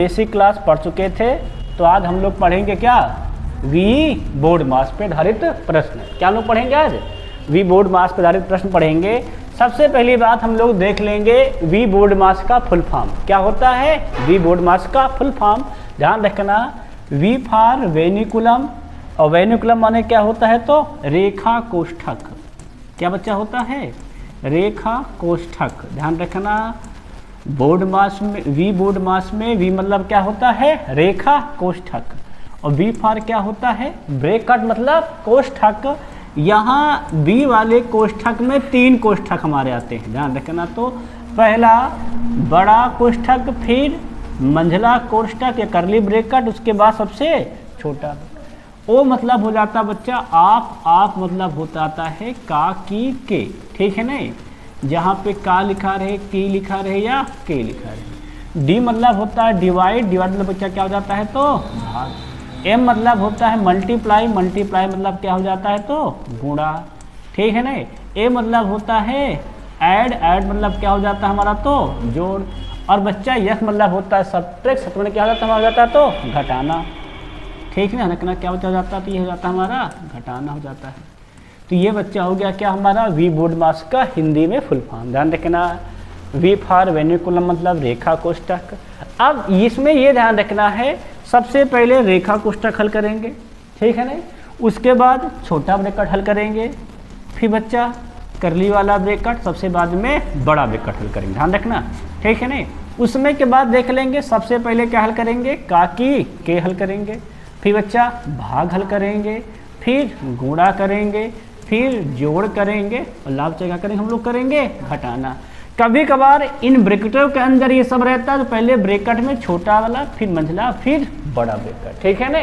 Basic class पढ़ चुके थे, तो आज हम लोग पढ़ेंगे क्या, वी बोर्ड मास पे आधारित प्रश्न। क्या लोग पढ़ेंगे आज, वी बोर्ड मास पे आधारित प्रश्न पढ़ेंगे। सबसे पहली बात हम लोग देख लेंगे वी बोर्ड मास का फुल फॉर्म क्या होता है। वी बोर्ड मास का फुल फॉर्म ध्यान रखना, वी फॉर वेनिकुलम, और वेनिकुलम माने क्या होता है तो रेखा कोष्ठक। क्या बच्चा होता है, रेखा कोष्ठक। ध्यान रखना, बोर्ड मास में, वी बोर्ड मास में वी मतलब क्या होता है, रेखा कोष्ठक, और वी फॉर क्या होता है, ब्रैकेट मतलब कोष्ठक। यहाँ बी वाले कोष्ठक में 3 कोष्ठक हमारे आते हैं, ध्यान रखना। तो पहला बड़ा कोष्ठक, फिर मंझला कोष्ठक या करली ब्रैकेट, उसके बाद सबसे छोटा। ओ मतलब हो जाता बच्चा आप मतलब होता आता है का, की, के, ठीक है नहीं। जहाँ पे का लिखा रहे, की लिखा रहे या के लिखा रहे। डी मतलब होता है डिवाइड, डिवाइड मतलब बच्चा क्या हो जाता है तो भाग। एम मतलब होता है मल्टीप्लाई, मल्टीप्लाई मतलब क्या हो जाता है तो गुणा, ठीक है नहीं। ए मतलब होता है ऐड, ऐड मतलब क्या हो जाता है हमारा तो जोड़। और बच्चा यस मतलब होता है सब्ट्रैक्ट, सब्ट्रैक्ट में क्या हो जाता है हमारा, जाता है तो घटाना, ठीक है ना। क्या हो जाता है तो ये हो जाता है हमारा घटाना हो जाता है। तो ये बच्चा हो गया क्या हमारा वी बोर्ड मास का हिंदी में फुल फॉर्म। ध्यान रखना, वी फॉर वेनिकुलम मतलब रेखा कोष्ठक। अब इसमें ये ध्यान रखना है, सबसे पहले रेखा कोष्ठक हल करेंगे, ठीक है नहीं। उसके बाद छोटा ब्रैकेट हल करेंगे, फिर बच्चा करली वाला ब्रैकेट, सबसे बाद में बड़ा ब्रैकेट हल करेंगे, ध्यान रखना, ठीक है नहीं। उसमें के बाद देख लेंगे, सबसे पहले क्या हल करेंगे, का, की, के हल करेंगे, फिर बच्चा भाग हल करेंगे, फिर गुणा करेंगे, फिर जोड़ करेंगे, और लाभ क्या करेंगे हम लोग करेंगे घटाना। कभी कभार इन ब्रैकेटों के अंदर ये सब रहता है, तो पहले ब्रैकेट में छोटा वाला, फिर मंझला, फिर बड़ा ब्रैकेट, ठीक है ना।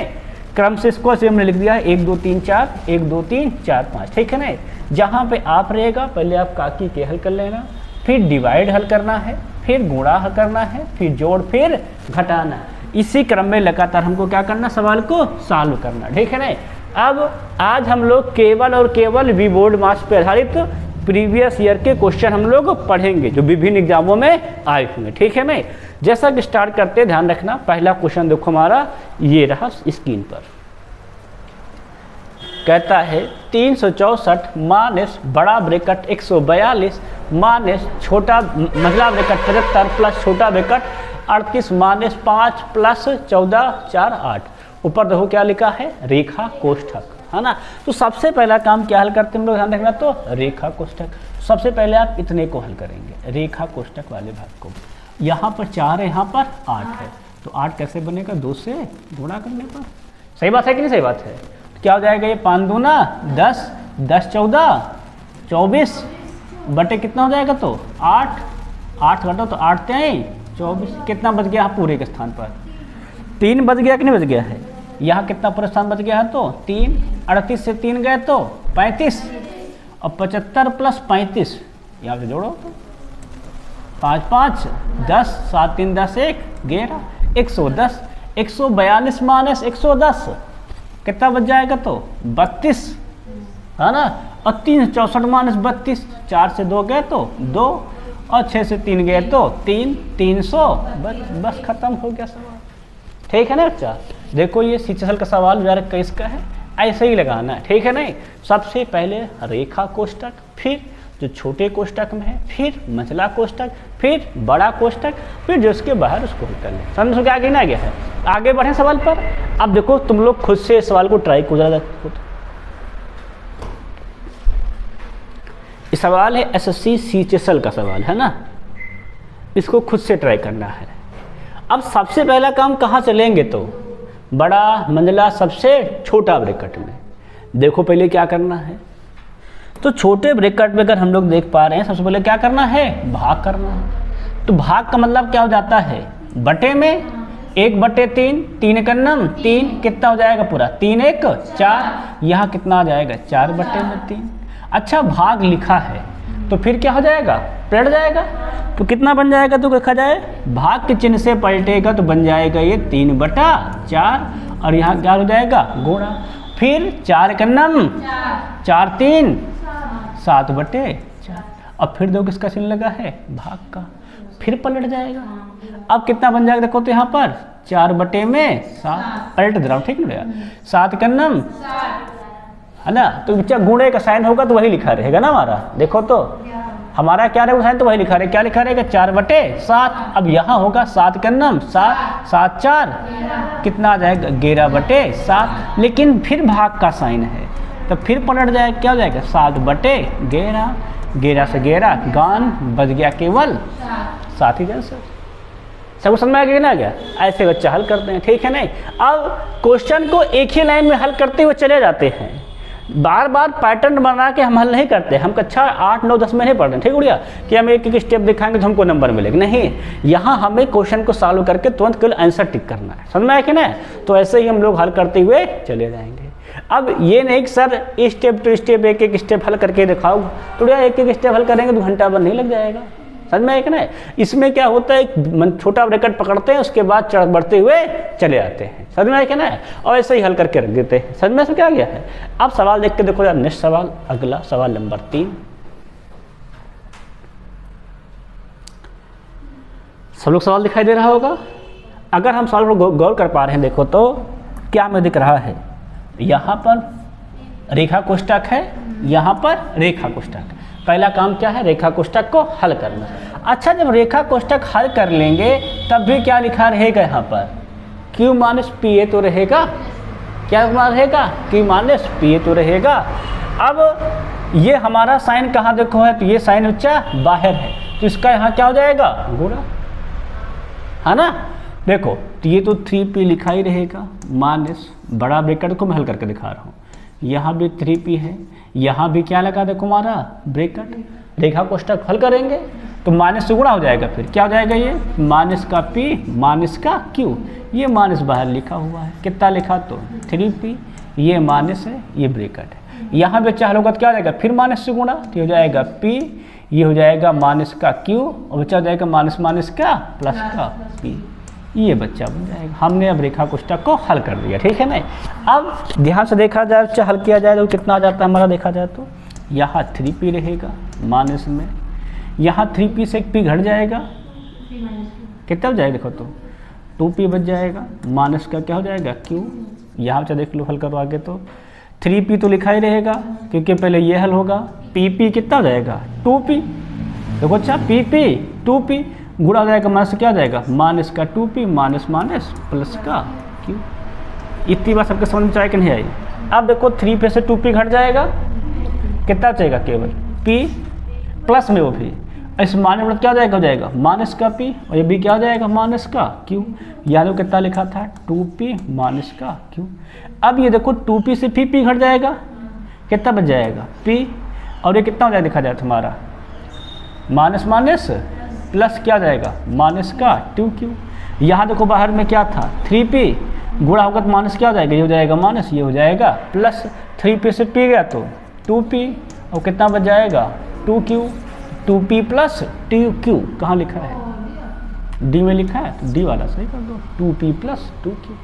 क्रम से इसको ऐसे हमने लिख दिया 1 2 3 4, 1 2 3 4 5, ठीक है ना। जहाँ पे आप रहेगा पहले आप काकी के हल कर लेना, फिर डिवाइड हल करना है, फिर गुणा हल करना है, फिर जोड़, फिर घटाना। इसी क्रम में लगातार हमको क्या करना, सवाल को सॉल्व करना, ठीक है ना। अब आज हम लोग केवल और केवल वी बोर्ड मास पर आधारित प्रीवियस ईयर के क्वेश्चन हम लोग पढ़ेंगे जो विभिन्न एग्जामों में आए होंगे, ठीक है ना। जैसा कि स्टार्ट करते ध्यान रखना, पहला क्वेश्चन देखो हमारा ये रहा स्क्रीन पर। कहता है 364 माइनस बड़ा ब्रैकेट 142 माइनस छोटा मंझला ब्रैकेट 75 प्लस छोटा ब्रैकेट 38 माइनस 5 प्लस 14 4 8। ऊपर देखो क्या लिखा है, रेखा कोष्ठक, है ना। तो सबसे पहला काम क्या हल करते हैं हम लोग, ध्यान रखना, तो रेखा कोष्ठक। सबसे पहले आप इतने को हल करेंगे, रेखा कोष्ठक वाले भाग को। यहाँ पर 4 है, यहाँ पर 8 है, तो 8 कैसे बनेगा, 2 से गुणा करने पर। सही बात है कि नहीं सही बात है। तो क्या हो जाएगा, ये 5 दूना 10, 10 14 24 बटे कितना हो जाएगा तो 8, 8 घटो तो 8 3 24, कितना बच गया पूरे के स्थान पर 3 बच गया कि नहीं बच गया है। यहाँ कितना पूरा स्थान बच गया है तो 3, 38 से 3 गए तो 35, और 75 प्लस 35 यहाँ से जोड़ो तो 5 5 10, 7 3 10 1 11, 110, 142 माइनस 110 कितना बच जाएगा तो 32, है ना। और 364 माइनस 32, 4 से 2 गए तो 2, और 6 से 3 गए तो 3, 300, बस खत्म हो गया सवाल, ठीक है ना बच्चा। देखो ये सीचल का सवाल 2021 का है, ऐसे ही लगाना है, ठीक है नहीं। सबसे पहले रेखा कोष्ठक, फिर जो छोटे कोष्ठक में है, फिर मंझला कोष्ठक, फिर बड़ा कोष्ठक, फिर जो उसके बाहर उसको हल कर ले। समझ के आगे ना गया है। आगे बढ़े सवाल पर। अब देखो तुम लोग खुद से सवाल को ट्राई कर रहा खुद। ये सवाल है एसएससी सीचेसल का सवाल है ना, इसको खुद से ट्राई करना है। अब सबसे पहला काम कहाँ चलेंगे तो बड़ा मंझला सबसे छोटा ब्रैकेट में। देखो पहले क्या करना है, तो छोटे ब्रैकेट में अगर हम लोग देख पा रहे हैं, सबसे पहले क्या करना है, भाग करना है। तो भाग का मतलब क्या हो जाता है, बटे में 1/3, 3 का नम 3, कितना हो जाएगा पूरा 3 1 4, यहाँ कितना आ जाएगा 4/3। अच्छा भाग लिखा है तो फिर क्या हो जाएगा, पलट जाएगा, तो कितना बन जाएगा तो देखा जाए, भाग के चिन्ह से पलटेगा तो बन जाएगा ये 3/4, और यहाँ क्या हो जाएगा गुणा, फिर 4 का नम 4 3 7/4, और फिर देखो किसका चिन्ह लगा है, भाग का। फिर पलट जाएगा। अब कितना बन जाएगा देखो तो यहाँ पर 4/7 पलट दे रहा हूँ, ठीक ना, 7 का नम है ना, तो बच्चा गुणे का साइन होगा तो वही लिखा रहेगा ना हमारा। देखो तो हमारा क्या रहेगा साइन, तो वही लिखा रहेगा, क्या लिखा रहेगा 4/7। अब यहाँ होगा 7 का नम 7, 7 4 कितना आ जाएगा 11/7, लेकिन फिर भाग का साइन है तो फिर पलट जाएगा, क्या हो जाएगा 7/11, 11 से 11 गान बच गया केवल 7 ही आंसर। सबको समझ में आ गया ना, गया ऐसे बच्चा हल करते हैं, ठीक है नहीं। अब क्वेश्चन को एक ही लाइन में हल करते हुए चले जाते हैं, बार बार पैटर्न बना के हम हल नहीं करते। हम कक्षा 8 9 10 में नहीं पढ़ रहे, ठीक बढ़िया, कि हम एक एक स्टेप दिखाएंगे तो हमको नंबर मिलेगा, नहीं। यहाँ हमें क्वेश्चन को सॉल्व करके तुरंत केवल आंसर टिक करना है, समझ में आया कि ना। तो ऐसे ही हम लोग हल करते हुए चले जाएंगे। अब ये नहीं कि सर स्टेप टू स्टेप एक एक स्टेप हल करके दिखाओ, तो एक एक स्टेप हल करेंगे 2 घंटा भर नहीं लग जाएगा, समझ में आया कि ना। इसमें क्या होता है, एक छोटा ब्रैकेट पकड़ते हैं, उसके बाद बढ़ते हुए चले आते हैं, समझ में आया कि ना, और ऐसे ही हल करके रख देते हैं। समझ में से क्या गया है। अब सवाल देख के देखो यार, नेक्स्ट सवाल, अगला सवाल नंबर 3। सब लोग सवाल दिखाई दे रहा होगा। अगर हम सवाल पर गौर कर पा रहे हैं, देखो तो क्या हमें दिख रहा है, यहाँ पर रेखा कोष्ठक है, यहाँ पर रेखा कोष्ठक। पहला काम क्या है, रेखा कोष्ठक को हल करना। अच्छा, जब रेखा कोष्ठक हल कर लेंगे तब भी क्या लिखा रहेगा, यहाँ पर Q माइनस पी ए तो रहेगा, क्या रहेगा Q माइनस पी ए तो रहेगा। अब ये हमारा साइन कहाँ देखो है, तो ये साइन बच्चा बाहर है, तो इसका यहाँ क्या हो जाएगा गुणा, है ना। देखो तो ये तो 3p लिखा ही रहेगा, माइनस बड़ा ब्रैकेट को मैं हल करके दिखा रहा हूँ, यहाँ भी 3p है, यहाँ भी क्या लगा देखो हमारा ब्रैकेट। रेखा कोष्ठक हल करेंगे तो माइनस से गुणा हो जाएगा, फिर क्या हो जाएगा, ये माइनस का p माइनस का q, ये माइनस बाहर लिखा हुआ है, कितना लिखा तो 3p, ये माइनस है, ये ब्रैकेट है। यहाँ बच्चा हल होगा तो क्या हो जाएगा, फिर माइनस से गुणा, तो हो जाएगा p, ये हो जाएगा माइनस का q, और बच्चा हो जाएगा माइनस माइनस का प्लस का p, ये बच्चा बन जाएगा। हमने अब रेखा कोष्ठक को हल कर दिया, ठीक है ना। अब ध्यान से देखा जाए, बच्चा हल किया जाए तो कितना आ जाता है हमारा, देखा जाए तो यहाँ 3p रहेगा माइनस में, यहाँ 3p से एक p घट जाएगा, कितना हो जाएगा देखो तो 2p बच जाएगा, माइनस का क्या हो जाएगा q, यहाँ बच्चा देख लो हल करो आगे, तो 3p तो लिखा ही रहेगा क्योंकि पहले ये हल होगा, pp कितना हो जाएगा 2p, देखो अच्छा pp 2p गुणा हो जाएगा, माइनस क्या हो जाएगा माइनस का 2p माइनस माइनस प्लस का q। इतनी बात सबके समझ में आए कि नहीं आई। अब देखो 3p से 2p घट जाएगा, कितना बचेगा केवल p प्लस में वो भी, इस माइनस में क्या हो जाएगा माइनस का p, और ये भी क्या हो जाएगा माइनस का q। याद हो कितना लिखा था 2p माइनस का q। अब ये देखो 2p से फिर p घट जाएगा, कितना बच जाएगा p, और ये कितना हो जाएगा देखा जाए तुम्हारा माइनस माइनस प्लस क्या जाएगा माइनस का 2q। यहाँ देखो बाहर में क्या था 3p, गुणा होगा तो माइनस क्या हो जाएगा, ये हो जाएगा माइनस, ये हो जाएगा प्लस, 3p से p गया तो 2p, और कितना बच जाएगा 2q, 2p प्लस 2q कहाँ लिखा है d में लिखा है, तो d वाला सही कर दो, 2p प्लस 2q।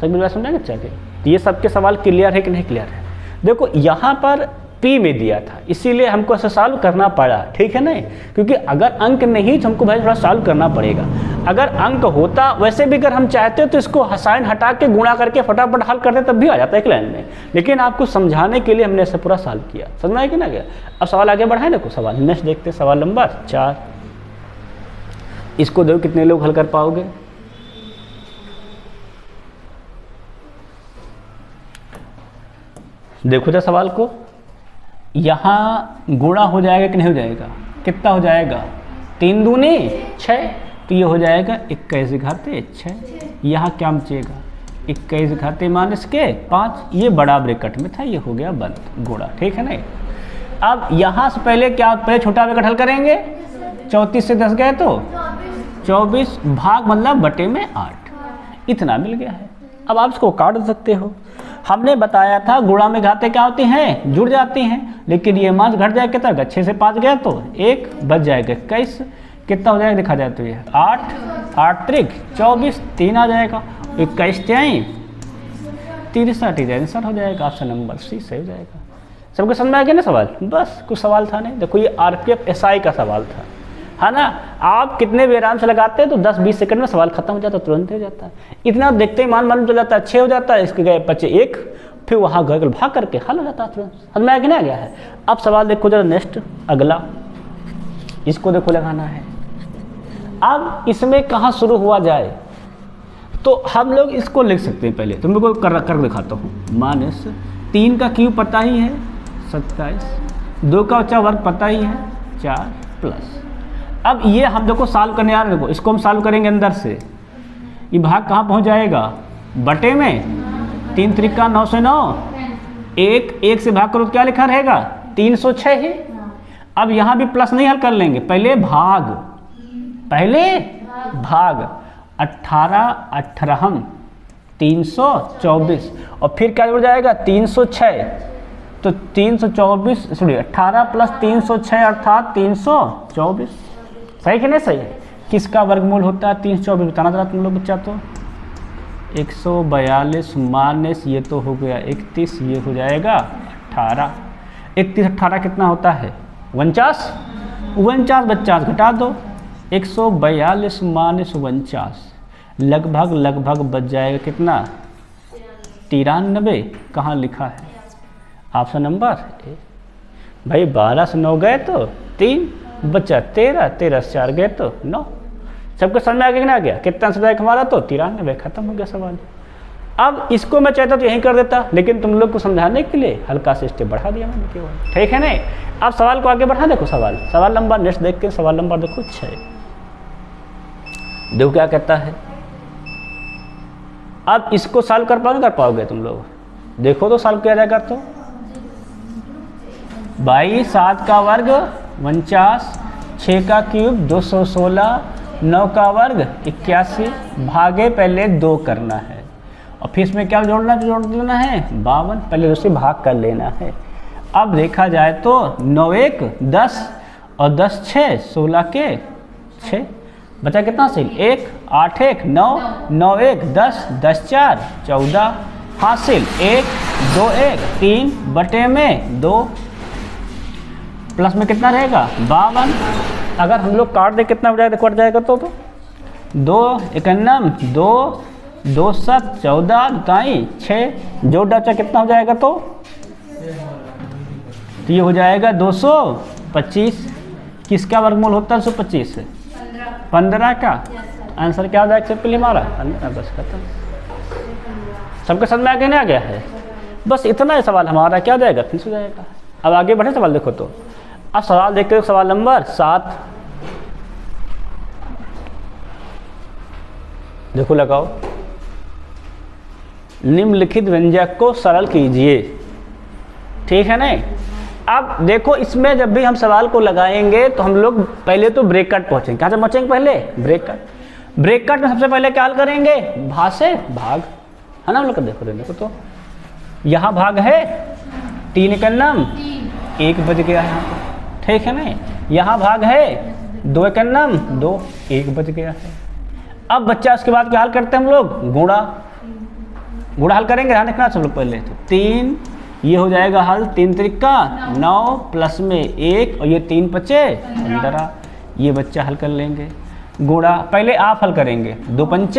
सही मेरी बात समझेंगे बच्चा के। तो ये सबके सवाल क्लियर है कि नहीं क्लियर है। देखो यहाँ पर p में दिया था, इसीलिए हमको ऐसा सॉल्व करना पड़ा, ठीक है ना, क्योंकि अगर अंक नहीं तो हमको भाई थोड़ा सॉल्व करना पड़ेगा। अगर अंक होता, वैसे भी अगर हम चाहते तो इसको साइन हटा के गुणा करके फटाफट हल करते तब भी आ जाता है एक लाइन में, लेकिन आपको समझाने के लिए हमने ऐसे पूरा सॉल्व किया, समझ में आया कि ना गया। अब सवाल आगे बढ़ाए ना, कुछ सवाल नेक्स्ट देखते हैं, सवाल नंबर 4। इसको देखो कितने लोग हल कर पाओगे। देखो जरा सवाल को, यहाँ गुणा हो जाएगा कि नहीं हो जाएगा, कितना हो जाएगा 3 दूनी 6, तो ये हो जाएगा 21 घाते 6। यहाँ क्या बचेगा 21 घाते माइनस के 5, ये बड़ा ब्रैकेट में था, ये हो गया बंद गुणा, ठीक है ना। अब यहाँ से पहले क्या, पहले छोटा ब्रैकेट हल करेंगे, 34 से 10 गए तो 24 भाग मतलब बटे में 8, इतना मिल गया है। अब आप इसको काट सकते हो। हमने बताया था गुणा में घाते क्या होती हैं, जुड़ जाती हैं, लेकिन ये मान घट जाएगा कितना, 6 से 5 गया तो 1 बच जाएगा 21, कितना हो जाएगा देखा जाए तो ये 8 8 त्रिक 24, 3 आ जाएगा, 21 63 आंसर हो जाएगा, ऑप्शन नंबर सी सही हो जाएगा। सबको समझ में आ गया ना सवाल, बस कुछ सवाल था नहीं। देखो ये RPF SI का सवाल था, है ना। आप कितने भी आराम से लगाते हैं तो 10-20 सेकंड में सवाल खत्म हो जाता है, तुरंत हो जाता है। इतना देखते ही मालूम चल जाता है, 6 हो जाता है, इसके गए बच्चे 1, फिर वहाँ गए भाग करके हल हो जाता है तुरंत। समझ में आ गया है। अब सवाल देखो जरा नेक्स्ट अगला, इसको देखो लगाना है। अब इसमें कहाँ शुरू हुआ जाए, तो हम लोग इसको लिख सकते हैं। पहले तो मैं को कर दिखाता हूँ। -3 का क्यूब पता ही है 27, 2 का बच्चा वर्ग पता ही है 4 प्लस। अब ये हम देखो सॉल्व करने आ रहे, देखो इसको हम सॉल्व करेंगे अंदर से, ये भाग कहाँ पहुँच जाएगा, बटे में 3 त्रिका 9 से 9, 1 से भाग करो तो क्या लिखा रहेगा 306 है। अब यहाँ भी प्लस नहीं हल कर लेंगे, पहले भाग 18 18 324 और फिर क्या जुड़ जाएगा 306, तो 324 सॉरी 18 प्लस 306 अर्थात 324। सही कि नहीं सही है। किसका वर्गमूल होता है 324 बताना जरा तुम लोग बच्चा। तो 142 माइनस ये तो हो गया 31, ये हो जाएगा 18, 31 18 कितना होता है 49, 49 बच्चा घटा दो, 142 माइनस 49 लगभग बच जाएगा कितना 93। कहाँ लिखा है ऑप्शन नंबर ए। भाई 12 से 9 गए तो 3 बच्चा 13, 13 से 4 गए तो 9। सबको समझ में आ गया कि ना आ गया, कितना से जाएगा हमारा तो 93। खत्म हो गया सवाल। अब इसको मैं चाहता तो यहीं कर देता, लेकिन तुम लोग को समझाने के लिए हल्का से स्टेप बढ़ा दिया मैंने केवल, ठीक है नहीं। अब सवाल को आगे बढ़ा, देखो सवाल नंबर नेक्स्ट देख के सवाल नंबर देखो 6। देखो क्या कहता है। अब इसको सॉल्व कर पाओगे, कर पाओगे तुम लोग, देखो तो सॉल्व किया जाएगा। तो 22 7 का वर्ग 49, 6 का क्यूब 216, 9 का वर्ग 81, भागे पहले 2 करना है और फिर इसमें क्या जोड़ देना है 52, पहले उसे भाग कर लेना है। अब देखा जाए तो 9 1 10 और 10 6 16 के 6 बचा कितना हासिल 1 8 1 9 9 1 10 10 4 14 हासिल 1 2 1 3 बटे में 2 प्लस में कितना रहेगा 52। अगर हम लोग काट दे कितना हो जाएगा, कट जाएगा तो 2 51 2 2 7 14 बताई 6 जोड़ डाचा कितना हो जाएगा, तो ये हो जाएगा 225। किसका वर्गमूल होता है 225 से 15 का। आंसर क्या हो जाएगा सिंपली हमारा 15। बस खत्म। सबके समझ में आ गया है। बस इतना ही सवाल हमारा क्या हो जाएगा फिनिश हो जाएगा। अब आगे बढ़े सवाल देखो। तो अब सवाल देखते हो सवाल नंबर 7। देखो लगाओ, निम्नलिखित व्यंजक को सरल कीजिए, ठीक है नहीं। अब देखो इसमें जब भी हम सवाल को लगाएंगे तो हम लोग पहले तो ब्रेक कट पहुंचेंगे। कहाँ से पहुंचेंगे पहले ब्रेक कट। ब्रेक कट में सबसे पहले क्या हल करेंगे भाग से भाग, है ना। हम लोग देखो तो यहाँ भाग है 3 का नाम 1 बज गया यहाँ पे, ठीक है ना। यहाँ भाग है 2 का नाम 2 1 बज गया है। अब बच्चा उसके बाद क्या हल करते हैं हम लोग गुणा हल करेंगे, ध्यान रखना सब लोग पहले। तो 3 ये हो जाएगा हल 3 त्रिका 9 प्लस में 1 और ये 3 5 15, ये बच्चा हल कर लेंगे। गुणा पहले आप हल करेंगे 2 5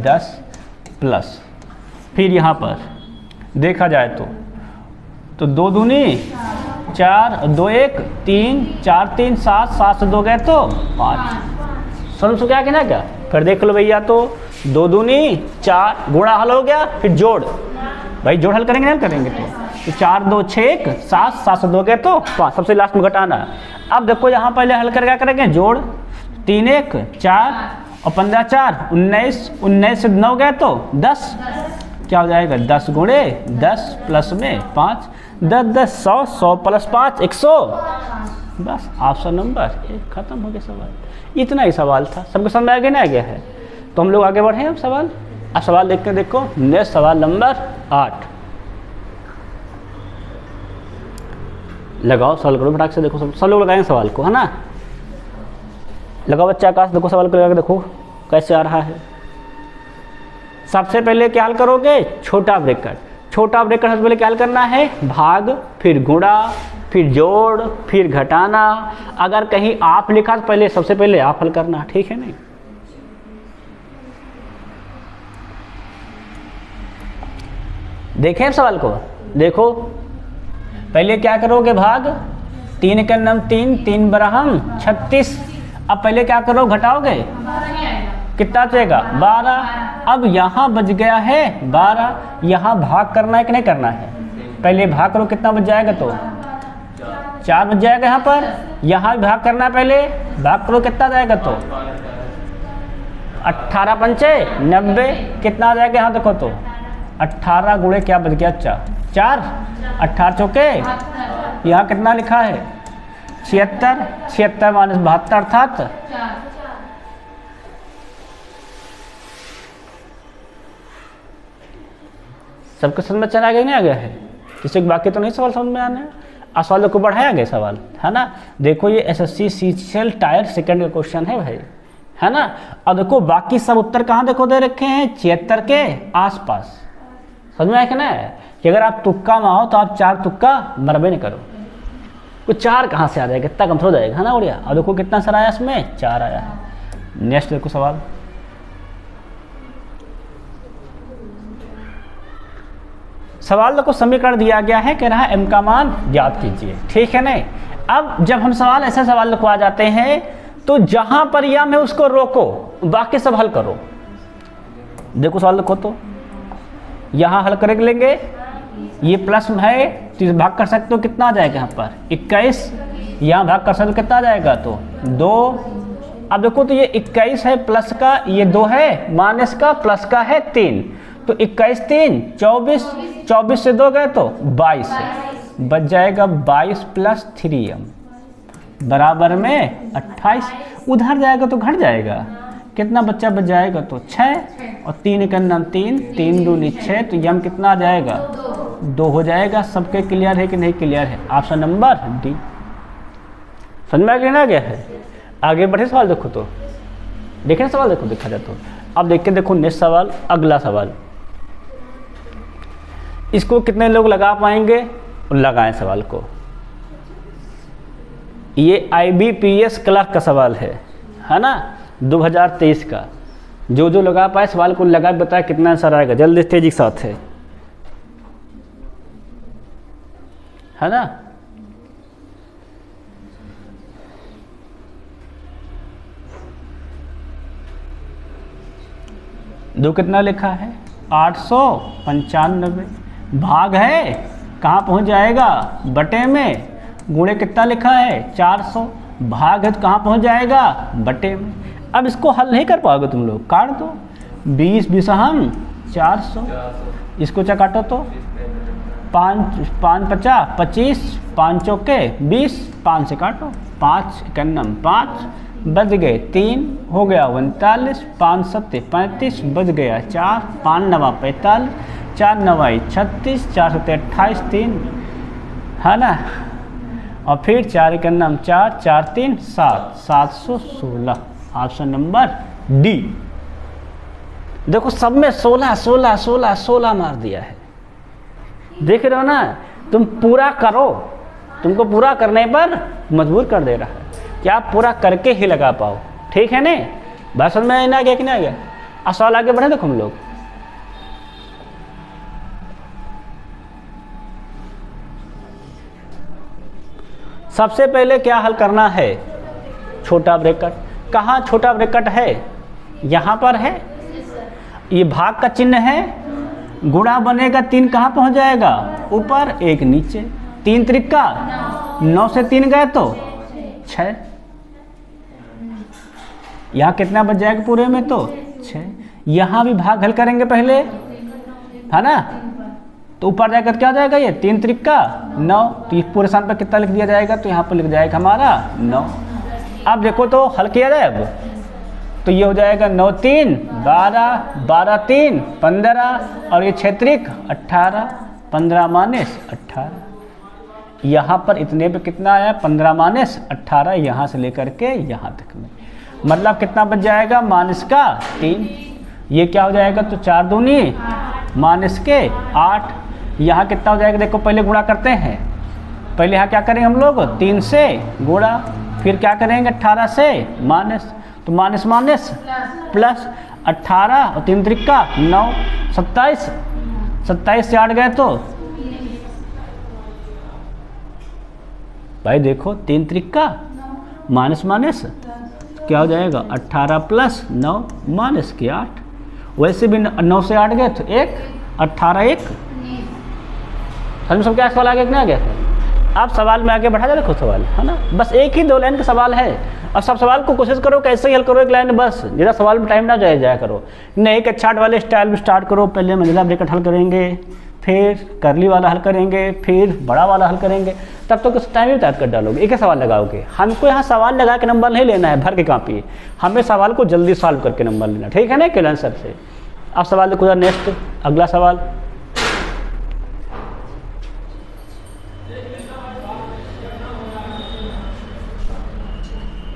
10 प्लस फिर यहाँ पर देखा जाए तो 2 दूनी 4 2 1 3 4 3 7 7 से 2 गए तो 5। सुन क्या कहना क्या फिर देख लो भैया। तो 2 दूनी 4 गुणा हल हो गया, फिर जोड़ भाई जोड़ हल करेंगे नहीं करेंगे तो 4 2 6 1 7 7 से 2 गए तो 5, सबसे लास्ट में घटाना। अब देखो यहाँ पहले हल कर क्या करेंगे जोड़ 3 1 4 और 15 4 19 19 से 9 गए तो 10, क्या हो जाएगा 10 गुणे 10 प्लस में 5 10 10 100 100 प्लस 5 100। बस ऑप्शन नंबर 1 खत्म हो गया सवाल। इतना ही सवाल था, सबको समझ आ गया ना आ गया है। तो हम लोग आगे बढ़े अब सवाल। अब सवाल देखते देखो नेक्स्ट सवाल नंबर 8। लगाओ सवाल करो फटाक से। देखो सब लोग लगाएंगे सवाल को, है ना। लगाओ बच्चा आकाश, देखो सवाल को लगा के देखो कैसे आ रहा है। सबसे पहले क्या हल करोगे छोटा ब्रैकेट। छोटा ब्रैकेट सबसे पहले क्या करना है, भाग, फिर गुणा, फिर जोड़, फिर घटाना। अगर कहीं आप लिखा तो पहले सबसे पहले आप हल करना, ठीक है नहीं। देखें सवाल को, देखो पहले क्या करोगे, भाग, 3 का नम 3, 3 बरहम 36। अब पहले क्या करो, घटाओगे, कितना बचेगा 12। अब यहाँ बच गया है 12, यहाँ भाग करना है कि नहीं करना है, पहले भाग करो, कितना बच जाएगा, तो 4 बच जाएगा। यहाँ पर यहाँ भी भाग करना है, पहले भाग करो, कितना जाएगा, तो 18 पंचे 90, कितना आ जाएगा, यहाँ देखो तो 18 गुणे क्या बच गया, 4, 18 चौके, यहाँ कितना लिखा है 76, 76 माइनस 72 अर्थात 4। सबके समझ में चला गया नहीं आ गया है, किसी बाकी तो नहीं सवाल समझ में आने। सवाल को बढ़ाया गया सवाल, है ना। देखो ये एसएससी सीजीएल टायर सेकंड का क्वेश्चन है भाई, है ना। और देखो बाकी सब उत्तर कहाँ देखो दे रखे हैं, 76 के आसपास। समझ में आया ना कि अगर आप तुक्का में आओ तो आप 4 तुक्का मरबे नहीं करो, वो 4 कहाँ से आ जाएगा, कितना कम हो जाएगा, है ना बढ़िया। और देखो कितना सर आया इसमें, 4 आया है। नेक्स्ट देखो सवाल, सवाल देखो समीकरण दिया गया है, कह रहा है m का मान ज्ञात कीजिए, ठीक है नहीं। अब जब हम सवाल ऐसे सवाल लिखवा जाते हैं तो जहां पर यम है उसको रोको, बाकी सब हल करो। देखो सवाल लिखो तो यहाँ हल कर लेंगे, ये प्लस है तो इसे भाग कर सकते हो, कितना आ जाएगा यहाँ पर 21, यहाँ भाग कर सकते हो, कितना आ जाएगा, तो 2। अब देखो तो ये 21 है प्लस का, ये 2 है माइनस का, प्लस का है 3, तो 21 3 24, 24 से 2 गए तो 22 है, बच जाएगा 22 प्लस 3m बराबर में 28। उधर जाएगा तो घट जाएगा, कितना बच्चा बच जाएगा, तो 6, और 3 का नाम 3, 3 दूनी 6, तो यम कितना आ जाएगा, 2 हो जाएगा। सबके क्लियर है कि नहीं क्लियर है, ऑप्शन नंबर डी। समझ में आ गया है। आगे बढ़े सवाल देखो तो, देखें सवाल देखो, देखा जाए तो अब देख के देखो नेक्स्ट सवाल, अगला सवाल, इसको कितने लोग लगा पाएंगे, लगाएं सवाल को। ये IBPS क्लर्क का सवाल है ना, 2023 का। जो जो लगा पाए सवाल को लगा बताया कितना आंसर आएगा, जल्दी तेजी के साथ है ना। दो कितना लिखा है, 895, भाग है कहाँ पहुँच जाएगा, बटे में, गुणे कितना लिखा है 400, भाग है तो कहाँ पहुँच जाएगा, बटे में। अब इसको हल नहीं कर पाओगे तुम लोग, काट दो, 20 20 हम 400, इसको क्या काटो तो 5 5 50 25, 5 चौके 20, 5 से काटो, 5 91 5, बच गए 3, हो गया 39, 5 7 35, बच गया 4, 5 9 45, 4 9 36, 4 7 28, 3, है ना। और फिर 4 का नाम 4, 4 3 7, 716, ऑप्शन नंबर डी। देखो सब में 16 16 16 16 मार दिया है, देख रहे हो ना। तुम पूरा करो, तुमको पूरा करने पर मजबूर कर दे रहा है कि आप पूरा करके ही लगा पाओ, ठीक है नहीं। बात समझ में आ गया कि नहीं आ गया। अब सवाल आगे बढ़े देखो हम लोग, सबसे पहले क्या हल करना है, छोटा ब्रैकेट। कहाँ छोटा ब्रैकेट है, यहाँ पर है, ये भाग का चिन्ह है, गुणा बनेगा 3 कहाँ पहुँच जाएगा, ऊपर, 1 नीचे, 3 त्रिका 9 से 3 गए तो 6, यहाँ कितना बच जाएगा पूरे में, तो 6। यहाँ भी भाग हल करेंगे पहले, है ना, तो ऊपर जाकर क्या हो जाएगा, ये 3 त्रिका 9, तो ये पूरे स्थान पर कितना लिख दिया जाएगा, तो यहाँ पर लिख जाएगा हमारा 9। अब देखो तो हल किया जाए अब, तो ये हो जाएगा 9 3 12, 12 3 15, और ये 6 त्रिक 18, 15 माइनस 18। यहाँ पर इतने पे कितना आया, 15 माइनस 18, यहाँ से लेकर के यहाँ तक में, मतलब कितना बच जाएगा, माइनस का 3। ये क्या हो जाएगा, तो 4 दूनी माइनस के 8, यहाँ कितना हो जाएगा देखो, पहले गुणा करते हैं। पहले यहाँ क्या करेंगे हम लोग, 3 से गुणा, फिर क्या करेंगे 18 से माइनस, तो माइनस माइनस प्लस, 18 और 3 त्रिका 9, 27, 27 से 8 गए तो भाई देखो 3 त्रिका माइनस माइनस क्या हो जाएगा 18 प्लस 9 माइनस के 8। वैसे भी 9 से 8 गए तो 1, 18 1। सब क्या सवाल आगे नहीं आ गया? आप सवाल में आगे बढ़ा जा, देखो सवाल है ना, बस एक ही 2 लाइन का सवाल है। और सब सवाल को कोशिश करो कैसे ही हल करो, एक लाइन में बस, ज़्यादा सवाल में टाइम ना जाया करो। नहीं, एक अच्छा वाले स्टाइल में स्टार्ट करो, पहले मंजिला ब्रैकेट हल करेंगे, फिर करली वाला हल करेंगे, फिर बड़ा वाला हल करेंगे, तब तो कुछ टाइम ही तैयार कर डालोगे, एक ही सवाल लगाओगे। हमको यहाँ सवाल लगा के नंबर नहीं लेना है भर के कॉपी, हमें सवाल को जल्दी सॉल्व करके नंबर लेना, ठीक है ना, केवल आंसर से। अब सवाल देखो नेक्स्ट, अगला सवाल।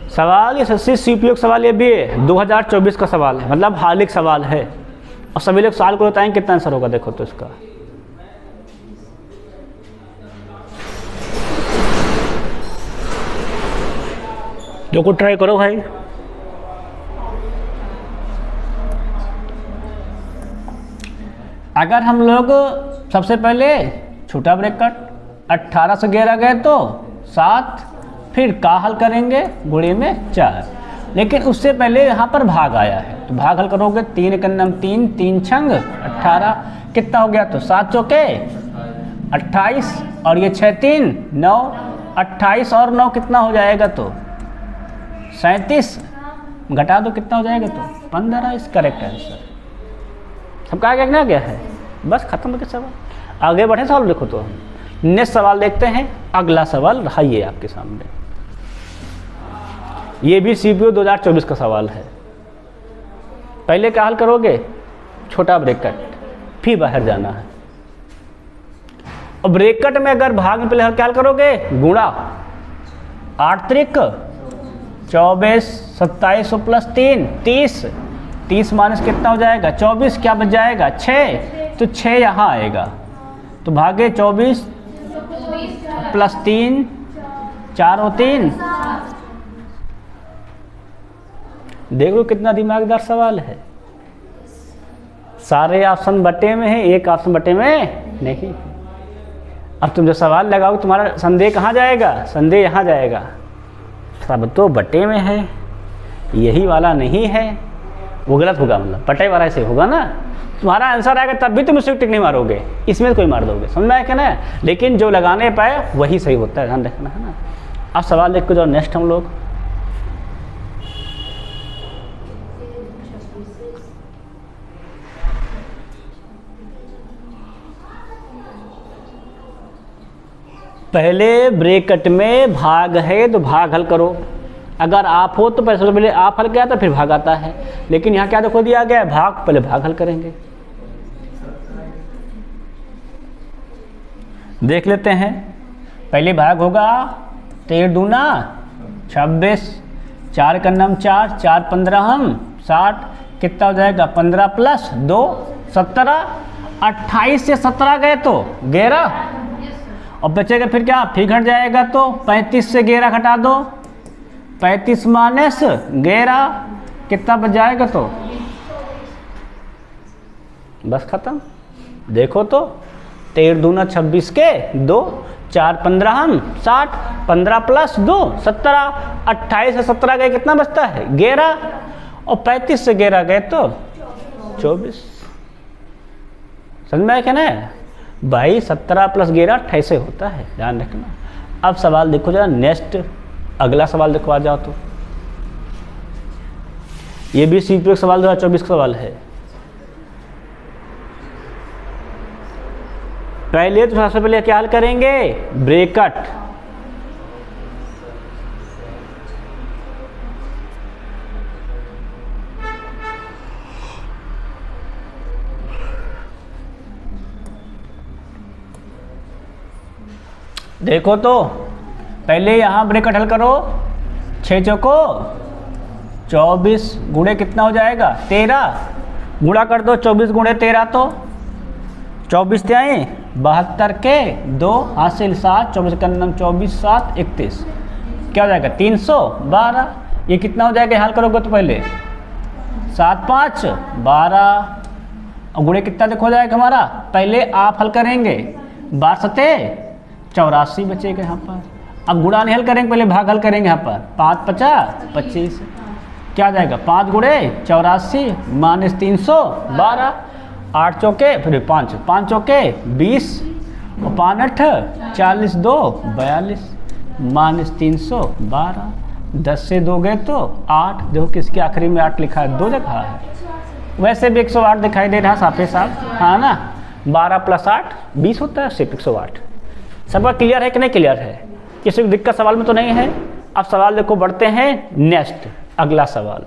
सवाल ये एसएससी सीपीओ का सवाल, ये भी 2024 का सवाल है, मतलब हालिक सवाल है। और सभी लोग सवाल को बताएंगे कितना आंसर होगा, देखो तो इसका देखो, ट्राई करो भाई। अगर हम लोग सबसे पहले छोटा ब्रैकेट 18 से 11 गए तो 7, फिर का हल करेंगे गुणे में 4, लेकिन उससे पहले यहाँ पर भाग आया है, तो भाग हल करोगे 3 के नाम 3, 3 छंग 18, कितना हो गया तो 7 चौके 28, और ये 6 3 9, 28 और 9 कितना हो जाएगा तो 37, घटा दो कितना हो जाएगा तो 15। इस करेक्ट आंसर सबका आगे ना गया है, बस खत्म हो गया सवाल। आगे बढ़े सवाल देखो तो नेक्स्ट सवाल देखते हैं। अगला सवाल रहा ये आपके सामने, ये भी सीपीओ 2024 का सवाल है। पहले क्या हल करोगे, छोटा ब्रैकेट, फिर बाहर जाना है। और ब्रैकेट में अगर भाग में पहले क्या हल करोगे, गुणा 8 त्रिक 24, 27 प्लस 3 30, 30 माइनस कितना हो जाएगा 24, क्या बच जाएगा 6, तो 6 यहाँ आएगा, तो भागे 24 प्लस 3 4 और 3। देख लो कितना दिमागदार सवाल है, सारे ऑप्शन बटे में है, एक ऑप्शन बटे में नहीं। अब तुम जो सवाल लगाओ तुम्हारा संदेह कहाँ जाएगा, संदेह यहाँ जाएगा, सब तो बटे में है, यही वाला नहीं है, वो गलत होगा, मतलब बटे वाला ऐसे होगा ना, तुम्हारा आंसर आएगा तब भी तुम उससे टिक नहीं मारोगे, इसमें कोई मार दोगे, समझ में आया क्या ना। लेकिन जो लगाने पाए वही सही होता है, ध्यान रखना है ना। अब सवाल देख के जो नेक्स्ट हम लोग, पहले ब्रैकेट में भाग है तो भाग हल करो, अगर आप हो तो पहले आप हल किया तो फिर भाग आता है, लेकिन यहाँ क्या देखो दिया गया है, भाग, पहले भाग हल करेंगे। देख लेते हैं, पहले भाग होगा 13 दूना 26, 4 का नाम 4, 4 15 हम 60, कितना हो जाएगा 15 प्लस 2 17, 28 से 17 गए तो 11, और बचेगा फिर क्या, फिर घट जाएगा तो 35 से 11 घटा दो, 35 माइनस 11 कितना बच जाएगा तो बस खत्म। देखो तो 13 दूना 26 के 2, 4 15 हम 60, 15 प्लस 2 17, 28 से 17 गए कितना बचता है 11, और 35 से 11 गए तो 24। समझ में आया क्या ना भाई, 17 प्लस 11 28 से होता है, ध्यान रखना। अब सवाल देखो जरा नेक्स्ट, अगला सवाल देखो, आ जाओ तो ये भी सीपीओ सवाल 2024 का सवाल है। पहले तो सबसे पहले क्या हल करेंगे, ब्रैकेट, देखो तो पहले यहाँ ब्रैकेट हल करो, 6 चौको 24 गुणे कितना हो जाएगा 13, गुणा कर दो 24 गुणे 13 तो 24 ते आए 72 के 2 हासिल 7, 24 का 24, 7, 31, क्या हो जाएगा 312। ये कितना हो जाएगा, हल करोगे तो पहले 7 5 12, और गुणे कितना देखो जाएगा हमारा, पहले आप हल करेंगे 12 7 84 बचेगा यहाँ पर। अब गुणा नहीं हल करेंगे, पहले भाग हल करेंगे यहाँ पर, 5 50 25, क्या जाएगा 5 गुणे 84 माइनस 312, 8 चौके फिर 5 5 चौके 20 और 5 8 40 2 42 माइनस 312, 10 से 2 गए तो 8, देखो किसके आखिरी में 8 लिखा है, 2 लिखा है, वैसे भी 108 दिखाई दे रहा साफे साफ, हाँ ना, 12 + 8 20 होता है, सिर्फ 108। सबका क्लियर है कि नहीं क्लियर है, किसी को दिक्कत सवाल में तो नहीं है। अब सवाल देखो बढ़ते हैं नेक्स्ट, अगला सवाल।